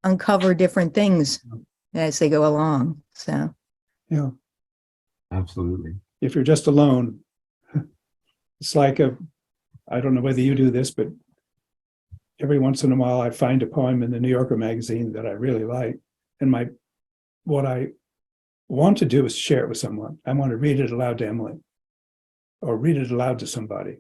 uncover different things as they go along. So Yeah. Absolutely. If you're just alone, it's like I don't know whether you do this, but every once in a while I find a poem in the New Yorker magazine that I really like. And what I want to do is share it with someone. I want to read it aloud to Emily or read it aloud to somebody.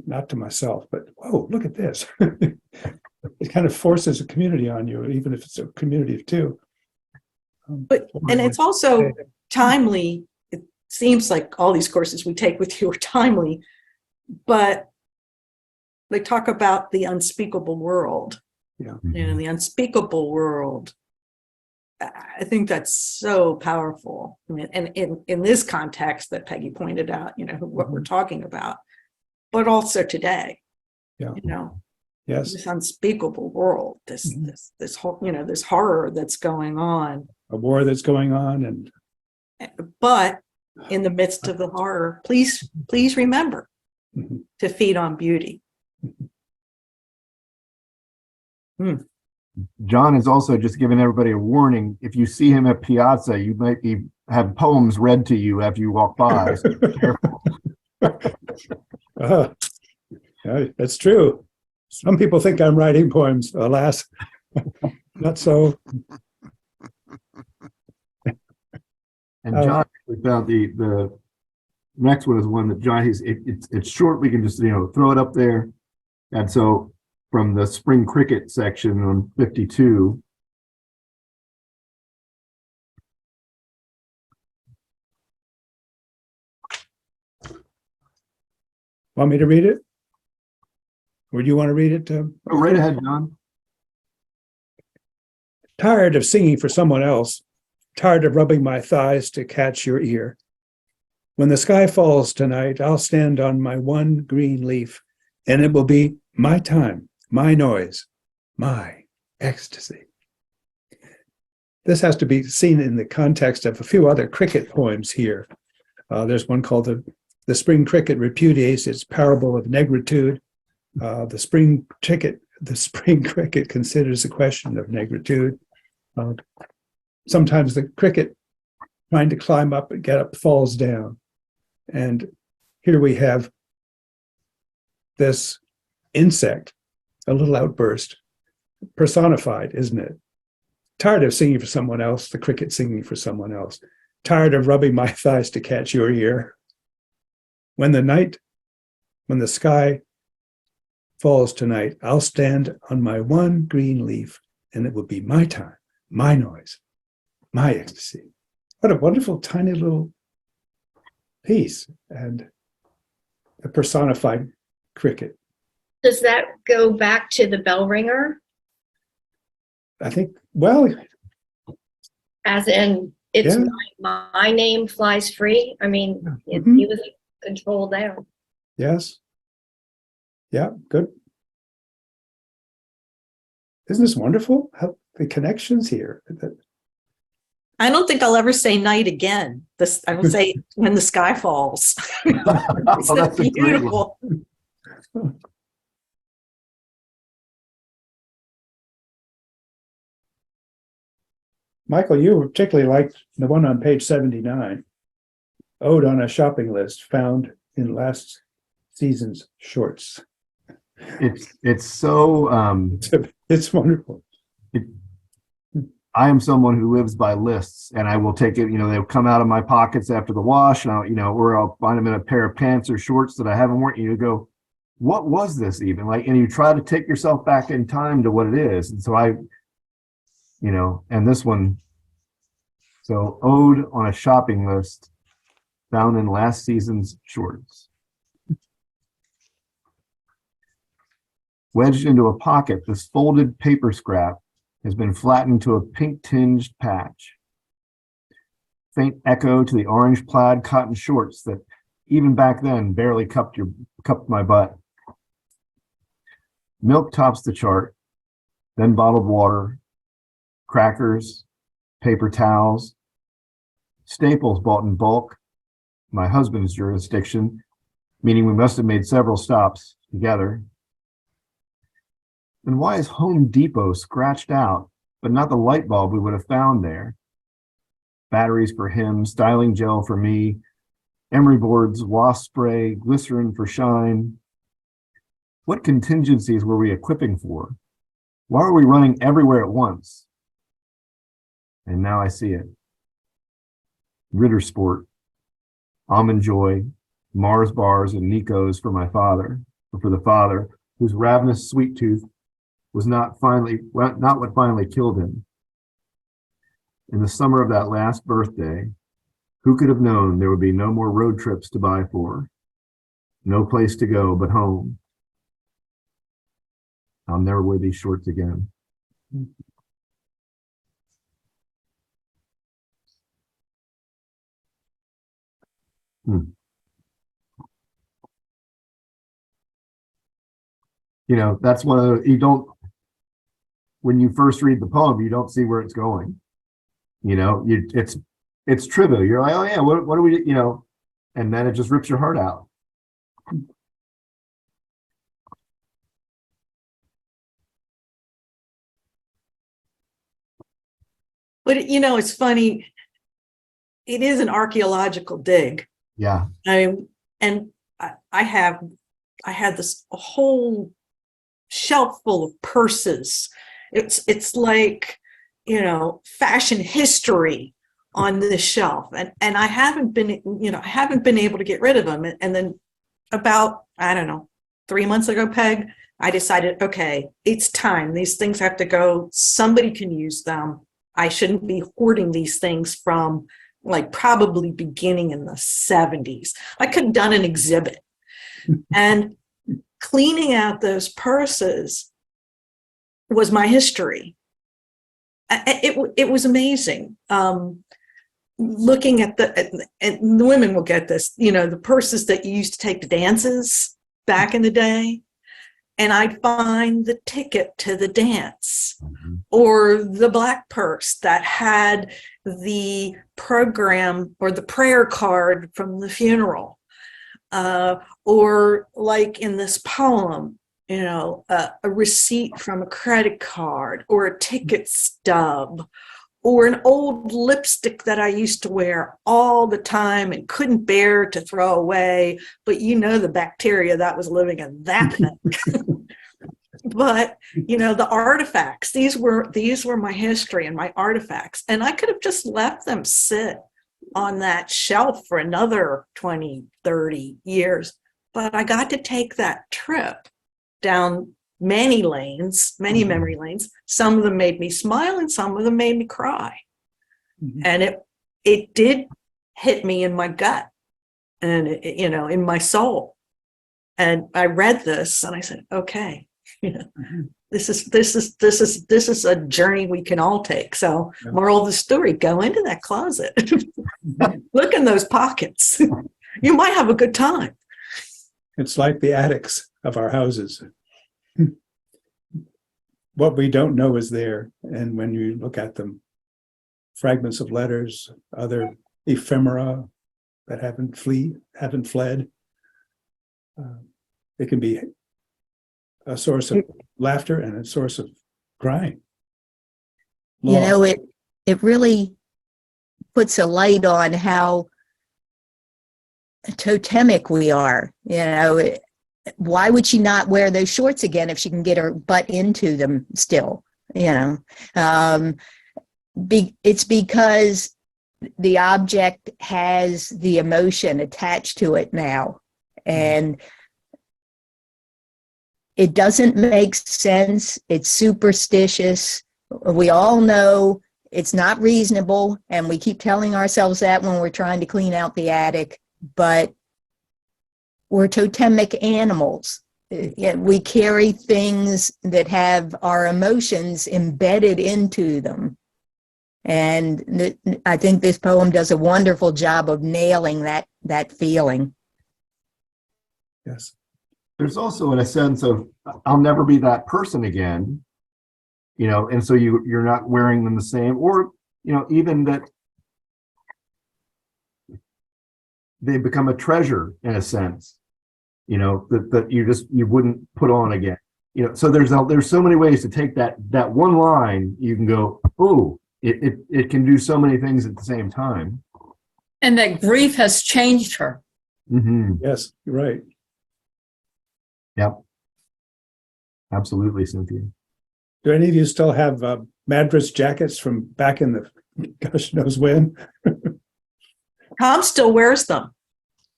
Not to myself, but whoa, look at this. It kind of forces a community on you, even if it's a community of two. And it's also timely. It seems like all these courses we take with you are timely, but they talk about the unspeakable world. Yeah. The unspeakable world. I think that's so powerful. I mean, and in this context that Peggy pointed out, what we're talking about, but also today, Yeah. Yes. This unspeakable world, this whole, this horror that's going on. A war that's going on, but in the midst of the horror, please remember to feed on beauty. John is also just giving everybody a warning. If you see him at Piazza, you might have poems read to you after you walk by. So be careful. Yeah, that's true. Some people think I'm writing poems. Alas, not so. And John, we found the next one is one that John, it's short. We can just throw it up there. And so from the spring cricket section on 52. Want me to read it? Or do you want to read it? Go right ahead, John. Tired of singing for someone else, tired of rubbing my thighs to catch your ear. When the sky falls tonight, I'll stand on my one green leaf, and it will be my time, my noise, my ecstasy. This has to be seen in the context of a few other cricket poems here. There's one called The Spring Cricket Repudiates Its Parable of Negritude. The spring cricket considers the question of negritude. Sometimes the cricket trying to climb up and get up falls down. And here we have this insect, a little outburst, personified, isn't it? Tired of singing for someone else, the cricket singing for someone else. Tired of rubbing my thighs to catch your ear. When the sky falls tonight, I'll stand on my one green leaf, and it will be my time, my noise, my ecstasy. What a wonderful, tiny little piece, and a personified cricket. Does that go back to the bell ringer? I think, well, As in, it's yeah. my name flies free? I mean, Mhm. he was in control there. Yes. Yeah, good. Isn't this wonderful? How the connections here. I don't think I'll ever say night again. I will say when the sky falls. It's Oh, that's a great one. beautiful. Michael, you particularly liked the one on page 79, Ode on a Shopping List, found in last season's shorts. It's so It's wonderful. I am someone who lives by lists, and I will take it, they'll come out of my pockets after the wash, and or I'll find them in a pair of pants or shorts that I haven't worn. You go, what was this even? And you try to take yourself back in time to what it is. And so and this one, so Ode on a Shopping List, found in last season's shorts. Wedged into a pocket, this folded paper scrap has been flattened to a pink-tinged patch. Faint echo to the orange plaid cotton shorts that even back then barely cupped my butt. Milk tops the chart, then bottled water, crackers, paper towels, staples bought in bulk, my husband's jurisdiction, meaning we must have made several stops together. Then why is Home Depot scratched out, but not the light bulb we would have found there? batteries for him, styling gel for me, emery boards, wasp spray, glycerin for shine. What contingencies were we equipping for? Why were we running everywhere at once? And now I see it. Ritter Sport, Almond Joy, Mars bars, and Nico's for my father, or for the father whose ravenous sweet tooth was not what finally killed him. In the summer of that last birthday, who could have known there would be no more road trips to buy for, no place to go but home? I'll never wear these shorts again. You know, that's one of the, you don't, when you first read the poem, you don't see where it's going. You know, it's trivial. You're like, oh yeah, what do we, you know, and then it just rips your heart out. But you know, it's funny. It is an archaeological dig. Yeah. And I had this whole shelf full of purses. It's like, you know, fashion history on this shelf, and I haven't been able to get rid of them. And then about, I don't know, 3 months ago, Peg, I decided, okay, it's time. These things have to go. Somebody can use them. I shouldn't be hoarding these things from like probably beginning in the 70s. I could have done an exhibit. And cleaning out those purses was my history. It was amazing. Looking at and the women will get this, you know, the purses that you used to take to dances back in the day. And I'd find the ticket to the dance, or the black purse that had the program or the prayer card from the funeral, or like in this poem, you know, a receipt from a credit card, or a ticket stub, or an old lipstick that I used to wear all the time and couldn't bear to throw away, but you know the bacteria that was living in that thing. But you know, the artifacts, these were my history and my artifacts, and I could have just left them sit on that shelf for another 20, 30 years, but I got to take that trip down many lanes, many memory lanes. Some of them made me smile and some of them made me cry. And it did hit me in my gut and you know, in my soul. And I read this and I said, okay, you know, this is a journey we can all take. So moral of the story, go into that closet. Look in those pockets. You might have a good time. It's like the attics of our houses. What we don't know is there. And when you look at them, fragments of letters, other ephemera that haven't fled, it can be a source of laughter and a source of crying. You know, it really puts a light on how totemic we are. You know, why would she not wear those shorts again if she can get her butt into them still? You know, it's because the object has the emotion attached to it now, and it doesn't make sense. It's superstitious. We all know it's not reasonable, and we keep telling ourselves that when we're trying to clean out the attic, but we're totemic animals. We carry things that have our emotions embedded into them. And I think this poem does a wonderful job of nailing that feeling. Yes. There's also a sense of, I'll never be that person again, you know, and so you're not wearing them the same, or, you know, even that they become a treasure in a sense, you know, that you wouldn't put on again, you know. So there's so many ways to take that one line. You can go, oh, it can do so many things at the same time. And that grief has changed her. Hmm. Yes, you're right. Yep. Absolutely, Cynthia. Do any of you still have Madras jackets from back in the gosh knows when? Tom still wears them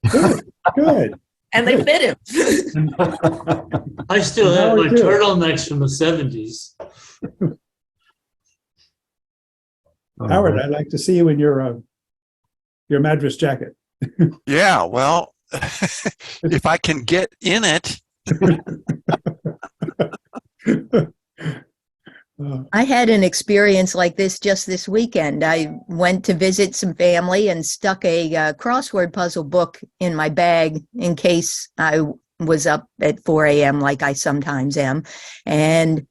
Good, good. and they Good. fit him. I still How have are my you doing? turtlenecks from the 70s. Howard, I'd like to see you in your Madras jacket. Yeah, well, if I can get in it. I had an experience like this just this weekend. I went to visit some family and stuck a crossword puzzle book in my bag in case I was up at 4 a.m. like I sometimes am. And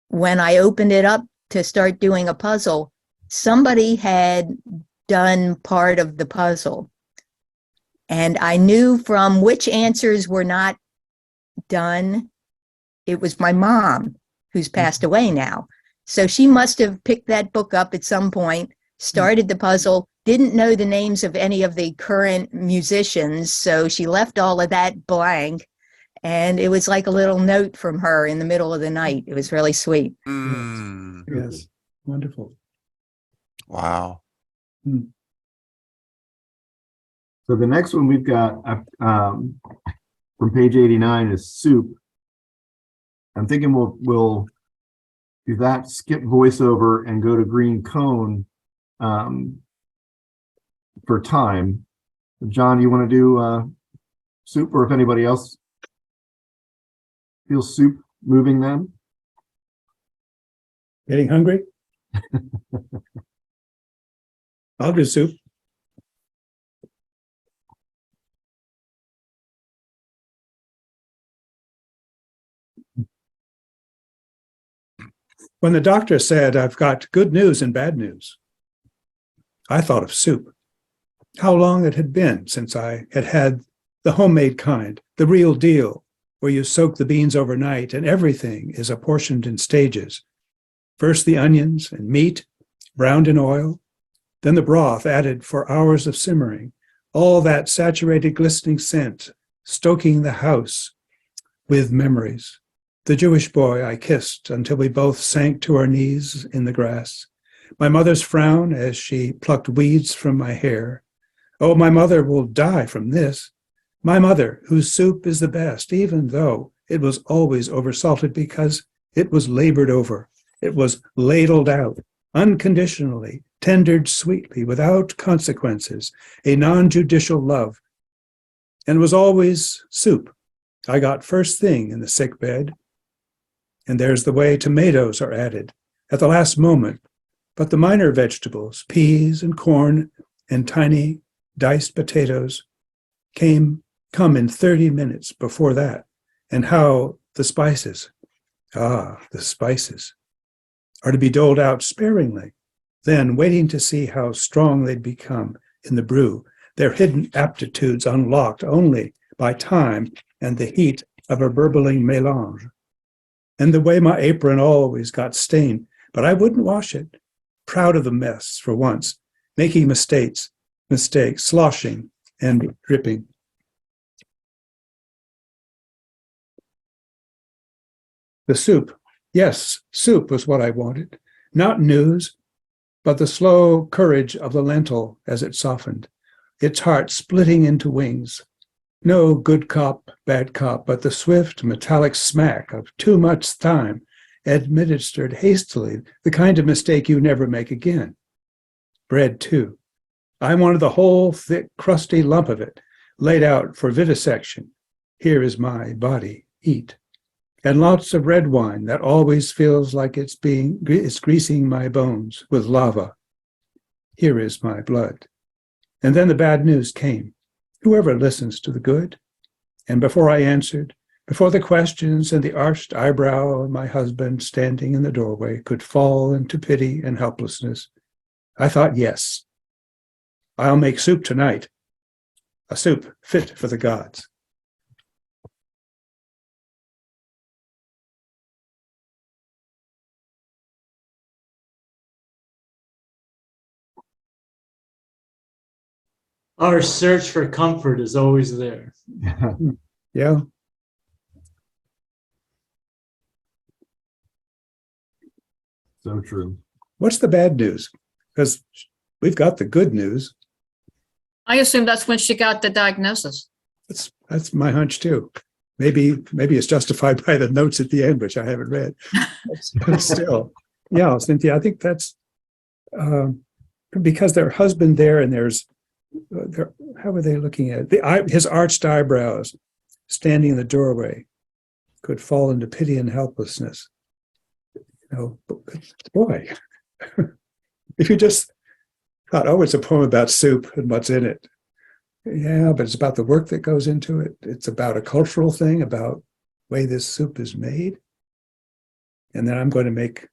when I opened it up to start doing a puzzle, somebody had done part of the puzzle. And I knew from which answers were not done, it was my mom, who's passed away now. So she must have picked that book up at some point, started the puzzle, didn't know the names of any of the current musicians, so she left all of that blank. And it was like a little note from her in the middle of the night. It was really sweet. Mm, Yes, wonderful. wow. So the next one we've got from page 89 is soup. I'm thinking we'll do that, skip voiceover, and go to green cone for time. John, you want to do soup, or if anybody else feels soup moving them? Getting hungry? I'll do soup. When the doctor said, "I've got good news and bad news," I thought of soup. How long it had been since I had had the homemade kind, the real deal, where you soak the beans overnight and everything is apportioned in stages. First the onions and meat, browned in oil, then the broth added for hours of simmering, all that saturated glistening scent, stoking the house with memories. The Jewish boy I kissed until we both sank to our knees in the grass. My mother's frown as she plucked weeds from my hair. Oh, my mother will die from this. My mother, whose soup is the best, even though it was always oversalted because it was labored over. It was ladled out, unconditionally, tendered sweetly, without consequences, a non-judicial love. And was always soup. I got first thing in the sick bed. And there's the way tomatoes are added at the last moment. But the minor vegetables, peas and corn and tiny diced potatoes, come in 30 minutes before that. And how the spices, the spices, are to be doled out sparingly, then waiting to see how strong they'd become in the brew, their hidden aptitudes unlocked only by time and the heat of a burbling mélange. And the way my apron always got stained, but I wouldn't wash it, proud of the mess for once, making mistakes, sloshing and dripping. The soup, yes, soup was what I wanted, not news, but the slow courage of the lentil as it softened, its heart splitting into wings. No good cop, bad cop, but the swift metallic smack of too much time administered hastily, the kind of mistake you never make again. Bread, too. I wanted the whole thick, crusty lump of it, laid out for vivisection. Here is my body, eat. And lots of red wine that always feels like it's greasing my bones with lava. Here is my blood. And then the bad news came. Whoever listens to the good? And before I answered, before the questions and the arched eyebrow of my husband standing in the doorway could fall into pity and helplessness, I thought, yes, I'll make soup tonight, a soup fit for the gods. Our search for comfort is always there. Yeah. So true. What's the bad news? Because we've got the good news. I assume that's when she got the diagnosis. That's my hunch too. Maybe it's justified by the notes at the end, which I haven't read. But still, yeah, Cynthia, I think that's because their husband there, and how are they looking at it? His arched eyebrows, standing in the doorway, could fall into pity and helplessness. Boy, if you just thought, oh, it's a poem about soup and what's in it. Yeah, but it's about the work that goes into it. It's about a cultural thing, about the way this soup is made. And then I'm going to make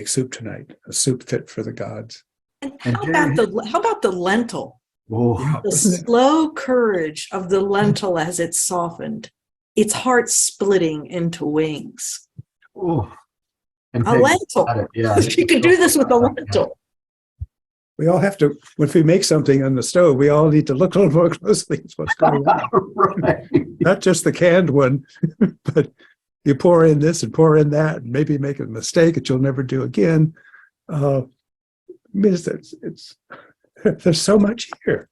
soup tonight, a soup fit for the gods. And And how about the lentil? Oh, Yeah, The wasn't it? slow courage of the lentil as it's softened, its heart splitting into wings. oh. And A Peg lentil. got it, yeah. You can do this with a lentil. We all have to, if we make something on the stove, we all need to look a little more closely at what's going on. Right. Not just the canned one, but you pour in this and pour in that, and maybe make a mistake that you'll never do again. I mean, it's there's so much here.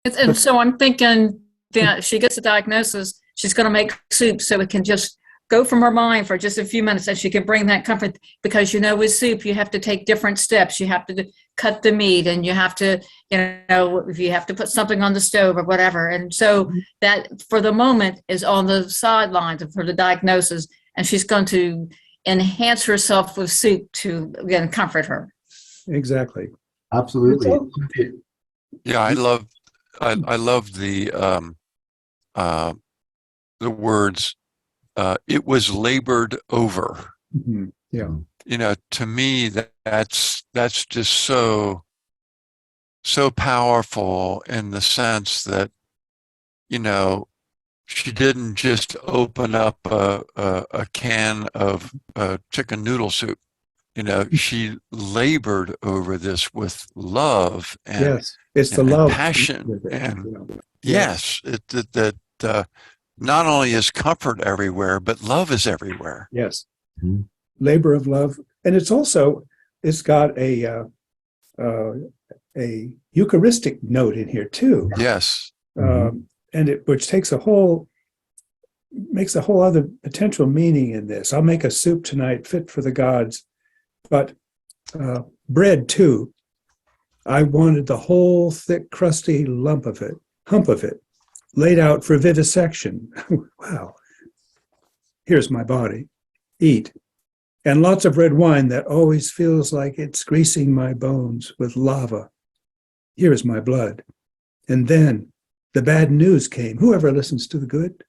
And so I'm thinking that she gets a diagnosis, she's going to make soup so it can just go from her mind for just a few minutes, and she can bring that comfort, because with soup you have to take different steps. You have to cut the meat, and you have to, if you have to put something on the stove or whatever. And so that for the moment is on the sidelines for the diagnosis, and she's going to enhance herself with soup to, again, comfort her. Exactly. Absolutely. Yeah, I love the words. It was labored over. Mhm. Yeah. To me, that's just so powerful, in the sense that, she didn't just open up a can of chicken noodle soup. She labored over this with love and, Yes. It's the and love passion. with it, And yes, that not only is comfort everywhere, but love is everywhere. Yes. Mhm. Labor of love. And it's got a Eucharistic note in here too. Yes. And which makes a whole other potential meaning in this. I'll make a soup tonight fit for the gods, but bread too. I wanted the whole thick, crusty hump of it, laid out for vivisection. Wow. Here's my body. Eat. And lots of red wine that always feels like it's greasing my bones with lava. Here is my blood. And then the bad news came. Whoever listens to the good?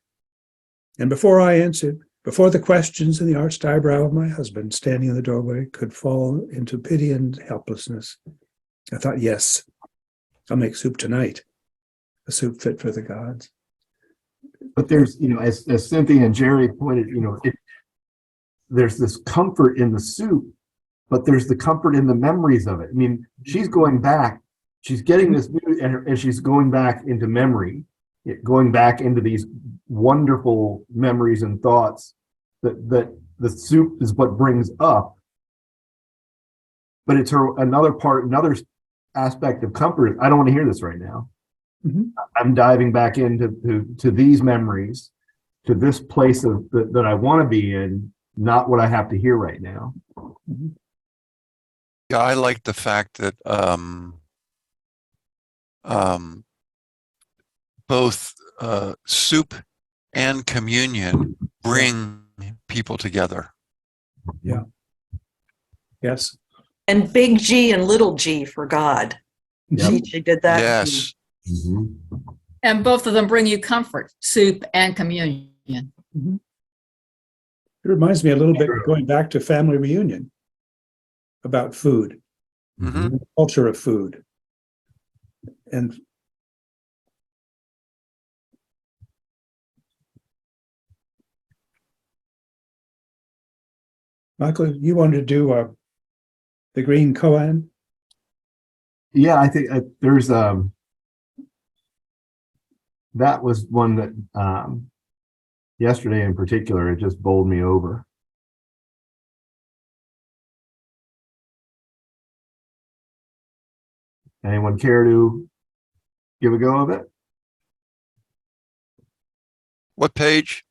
And before I answered, before the questions in the arched eyebrow of my husband standing in the doorway could fall into pity and helplessness, I thought, yes, I'll make soup tonight, a soup fit for the gods. But there's, as Cynthia and Jerry pointed, there's this comfort in the soup, but there's the comfort in the memories of it. I mean, she's going back, she's getting this news, and she's going back into memory, going back into these wonderful memories and thoughts that the soup is what brings up. But it's another aspect of comfort. I don't want to hear this right now. Mhm. I'm diving back into these memories, to this place that I want to be in, not what I have to hear right now. Yeah, I like the fact that both soup and communion bring people together. Yeah. Yes. And big G and little g for God. Yep. She did that. Yes. And both of them bring you comfort, soup and communion. Mhm. It reminds me a little bit, going back to family reunion, about food, Mhm. the culture of food. And Michael, you wanted to do the green koan? Yeah, I think there's that was one that yesterday in particular, it just bowled me over. Anyone care to give a go of it? What page?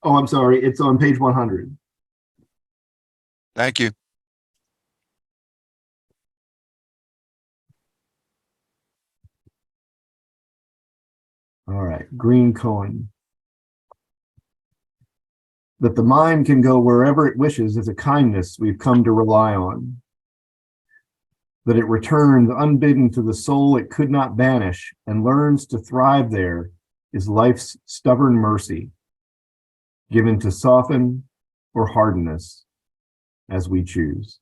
Oh, I'm sorry. It's on page 100. Thank you. All right. Green Cohen. That the mind can go wherever it wishes is a kindness we've come to rely on. That it returns unbidden to the soul it could not banish and learns to thrive there is life's stubborn mercy, given to soften or harden us as we choose.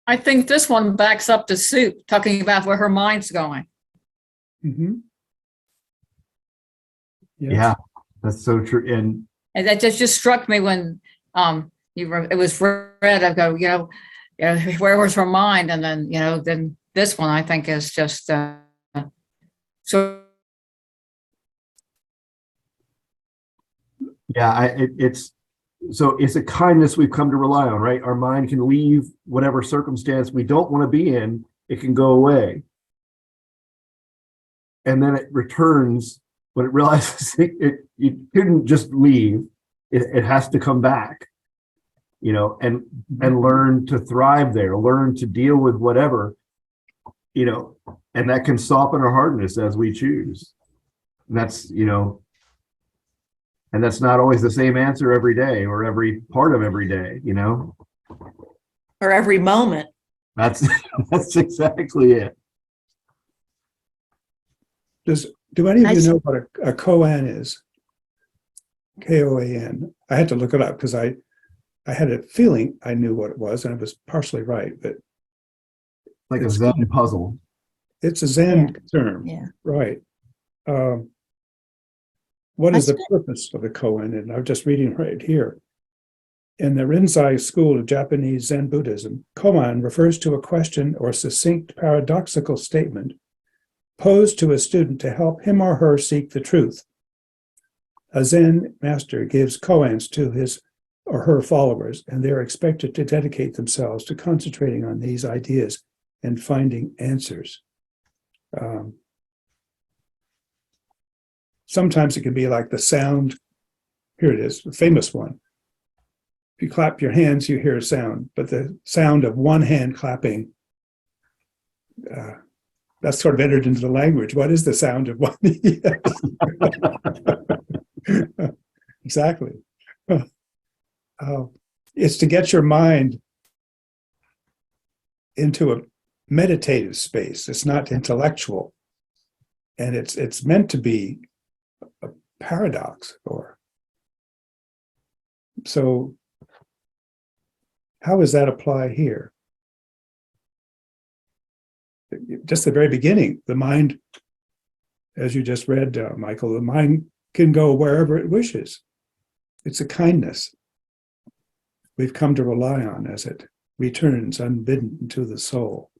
I think this one backs up to Soup, talking about where her mind's going. Mhm. Yes. Yeah, that's so true. And that just struck me when it was read. I go, where was her mind? And then then this one I think is just so. Yeah, it's a kindness we've come to rely on, right? Our mind can leave whatever circumstance we don't want to be in, it can go away. And then it returns when it realizes it couldn't just leave, it has to come back, and learn to thrive there, learn to deal with whatever, and that can soften or harden us as we choose. And that's, and that's not always the same answer every day or every part of every day, Or every moment. That's exactly it. Do any of I you s- know what a koan is? Koan. I had to look it up because I had a feeling I knew what it was, and I was partially right. But Like a It's- Zen puzzle. it's a Zen term, Yeah. right? What I is the spent- purpose of a koan? And I'm just reading right here. In the Rinzai school of Japanese Zen Buddhism, koan refers to a question or succinct paradoxical statement posed to a student to help him or her seek the truth. A Zen master gives koans to his or her followers, and they're expected to dedicate themselves to concentrating on these ideas and finding answers. Sometimes it can be like the sound. Here it is, the famous one. If you clap your hands, you hear a sound, but the sound of one hand clapping, that's sort of entered into the language. What is the sound of one? Exactly. It's to get your mind into a meditative space. It's not intellectual, and it's meant to be a paradox. Or so, how does that apply here? Just the very beginning, the mind, as you just read, Michael, the mind can go wherever it wishes. It's a kindness we've come to rely on as it returns unbidden to the soul.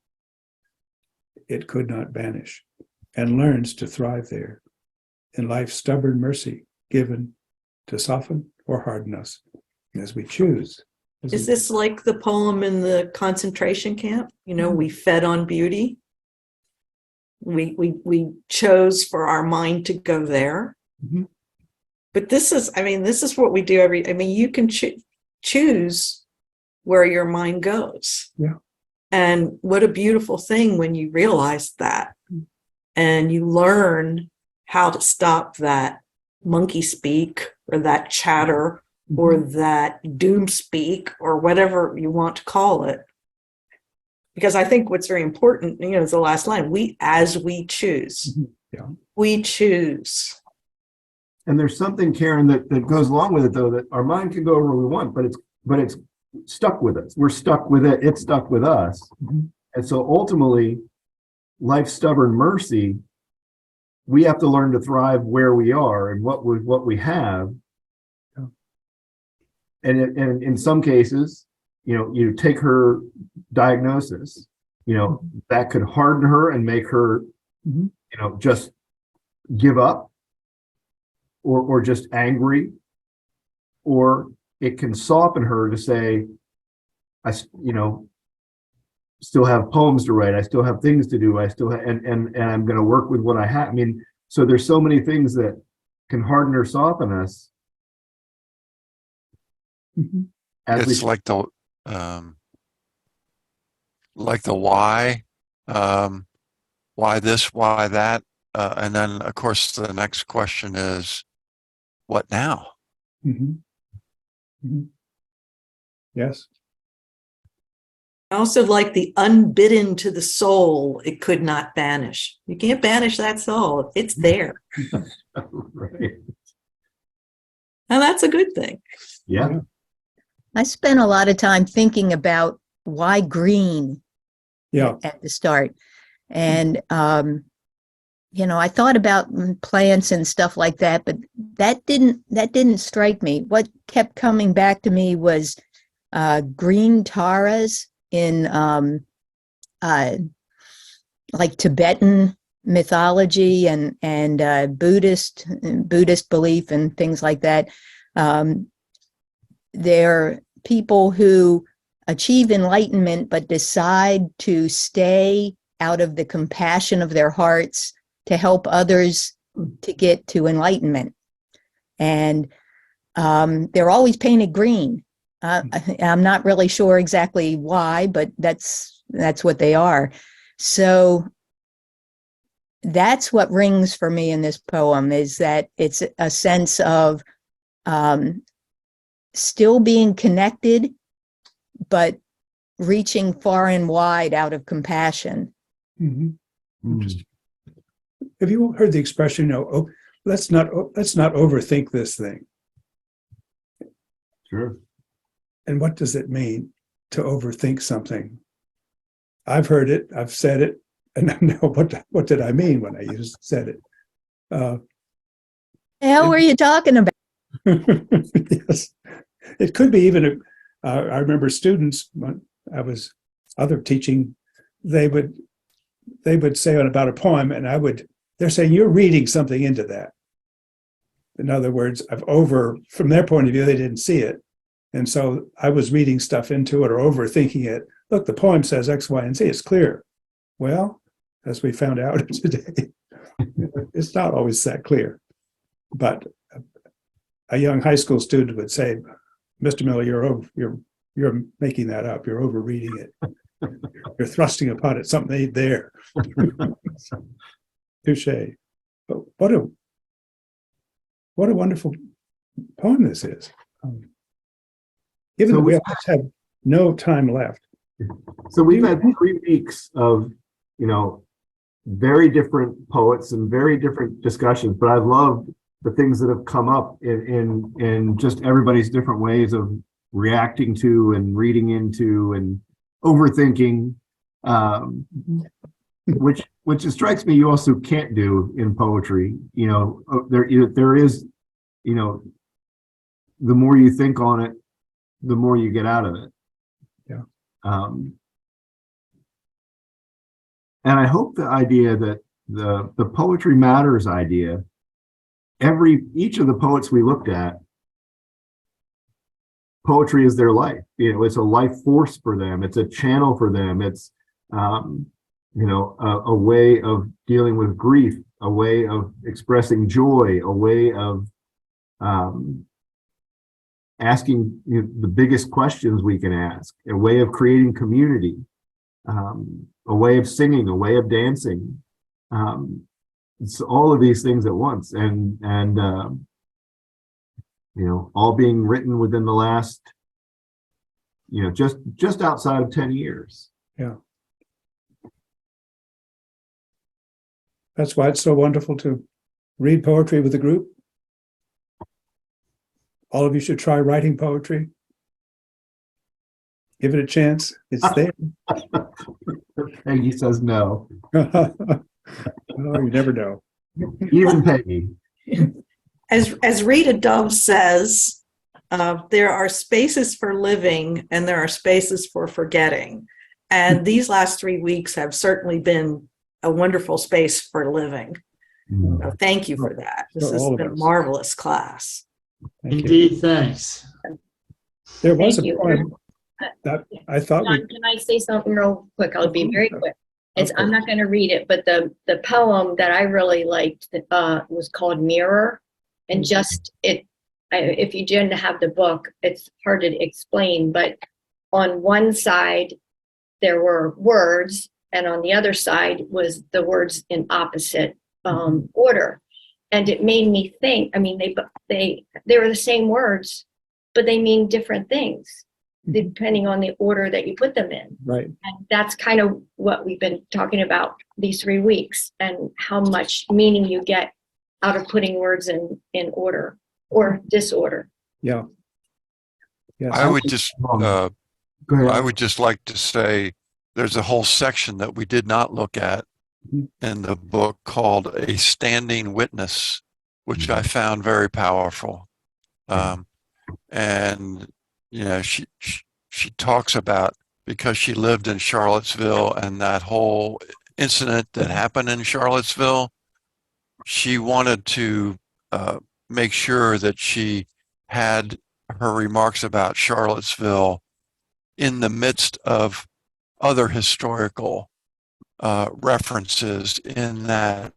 It could not banish, and learns to thrive there in life's stubborn mercy, given to soften or harden us as we choose. Is this like the poem in the concentration camp? We fed on beauty. We chose for our mind to go there. Mhm. But this is what we do you can choose where your mind goes. Yeah. And what a beautiful thing when you realize that and you learn how to stop that monkey speak or that chatter or that doom speak or whatever you want to call it. Because I think what's very important, is the last line, as we choose. Yeah. We choose. And there's something, Karen, that goes along with it, though, that our mind can go where we want, but it's stuck with us. We're stuck with it. It's stuck with us. Mhm. And so ultimately, life's stubborn mercy we have to learn to thrive where we are and what we have. And in some cases, you take her diagnosis, that could harden her and make her, just give up or just angry, or it can soften her to say, I still have poems to write. I still have things to do. I still have, and I'm going to work with what I have. I mean, so there's so many things that can harden or soften us. As It's we, like the why this, why that, and then of course the next question is, what now? Yes. I also like the unbidden to the soul, it could not banish. You can't banish that soul. It's there. right. And that's a good thing. Yeah. I spent a lot of time thinking about why green Yeah. at the start. And, I thought about plants and stuff like that, but that didn't strike me. What kept coming back to me was green taras in like Tibetan mythology and Buddhist belief and things like that. They're people who achieve enlightenment but decide to stay out of the compassion of their hearts to help others to get to enlightenment. And they're always painted green. I'm not really sure exactly why, but that's what they are. So that's what rings for me in this poem, is that it's a sense of still being connected, but reaching far and wide out of compassion. Interesting. Have you heard the expression, let's not overthink this thing? Sure. And what does it mean to overthink something? I've heard it, I've said it, and I know what did I mean when I said it? The hell were you talking about? Yes, it could be even. I remember students when I was other teaching, they would say about a poem, and they're saying you're reading something into that. In other words, from their point of view, they didn't see it. And so I was reading stuff into it or overthinking it. Look, the poem says X, Y, and Z. It's clear. Well, as we found out today, it's not always that clear. But a young high school student would say, Mr. Miller, you're making that up. You're overreading it. You're thrusting upon it something ain't there. Touche. But what a wonderful poem this is. Given that we almost have no time left. So we've had 3 weeks of, very different poets and very different discussions, but I've loved the things that have come up in just everybody's different ways of reacting to and reading into and overthinking, which it strikes me you also can't do in poetry. There is, the more you think on it, the more you get out of it. Yeah. And I hope the idea that the poetry matters idea, each of the poets we looked at, poetry is their life. It's a life force for them. It's a channel for them. It's a way of dealing with grief, a way of expressing joy, a way of asking the biggest questions we can ask, a way of creating community, a way of singing, a way of dancing. It's all of these things at once, and all being written within the last, just outside of 10 years. Yeah. That's why it's so wonderful to read poetry with a group. All of you should try writing poetry. Give it a chance. It's there. Peggy says no. Oh, you never know. Even Peggy. As Rita Dove says, there are spaces for living and there are spaces for forgetting. And these last 3 weeks have certainly been a wonderful space for living. So thank you for that. This For has all of been a us. marvelous class. Thank you. Indeed, thanks. There was Thank a you. poem that I thought we, John, can I say something real quick? I'll be very quick. I'm not going to read it, but the poem that I really liked was called Mirror. And just if you didn't have the book, it's hard to explain, but on one side, there were words, and on the other side was the words in opposite order. And it made me think, I mean, they were the same words, but they mean different things depending on the order that you put them in. right. And that's kind of what we've been talking about these 3 weeks, and how much meaning you get out of putting words in order or disorder. Yeah. Yes. I would just Go ahead. I would just like to say there's a whole section that we did not look at in the book called A Standing Witness, which I found very powerful. And you know, she talks about, because she lived in Charlottesville and that whole incident that happened in Charlottesville, she wanted to make sure that she had her remarks about Charlottesville in the midst of other historical references in that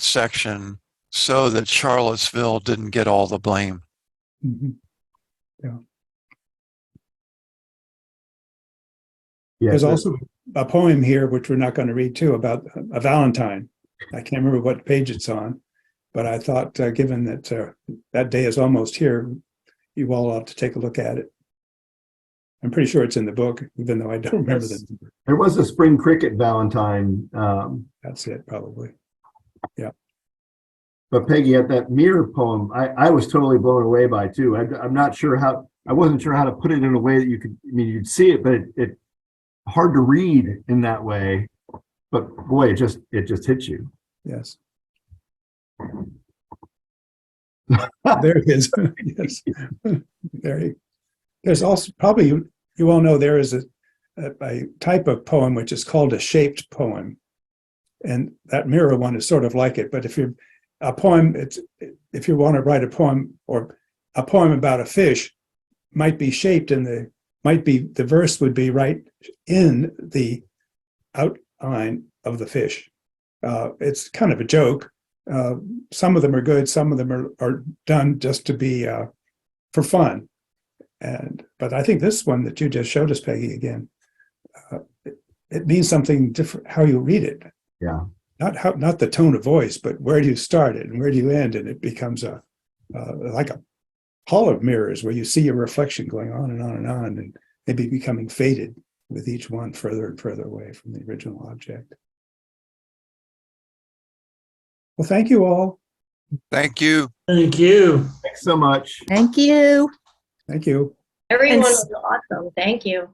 section, so that Charlottesville didn't get all the blame. Mhm. Yeah. Yeah, There's also a poem here, which we're not going to read too, about a Valentine. I can't remember what page it's on, but I thought, given that that day is almost here, you all ought to take a look at it. I'm pretty sure it's in the book, even though I don't remember the number. there was a spring cricket Valentine. That's it, probably. But Peggy, at that mirror poem, I was totally blown away by too. I'm not sure how, I wasn't sure how to put it in a way that you could, I mean, you'd see it, but it hard to read in that way. But boy, it just hits you. Yes. There it is. Yes. There's also probably, you all know there is a type of poem which is called a shaped poem. And that mirror one is sort of like it. But if you're a poem, if you want to write a poem, or a poem about a fish, might be shaped in the verse would be right in the outline of the fish. It's kind of a joke. Some of them are good, some of them are done just to be for fun. But I think this one that you just showed us, Peggy, again, it means something different how you read it. Yeah. Not the tone of voice, but where do you start it and where do you end, and it becomes like a hall of mirrors where you see your reflection going on and on and on, and maybe becoming faded with each one further and further away from the original object. Well, thank you all. Thank you. Thank you. Thanks so much. Thank you. Thank you. Everyone And was awesome. Thank you.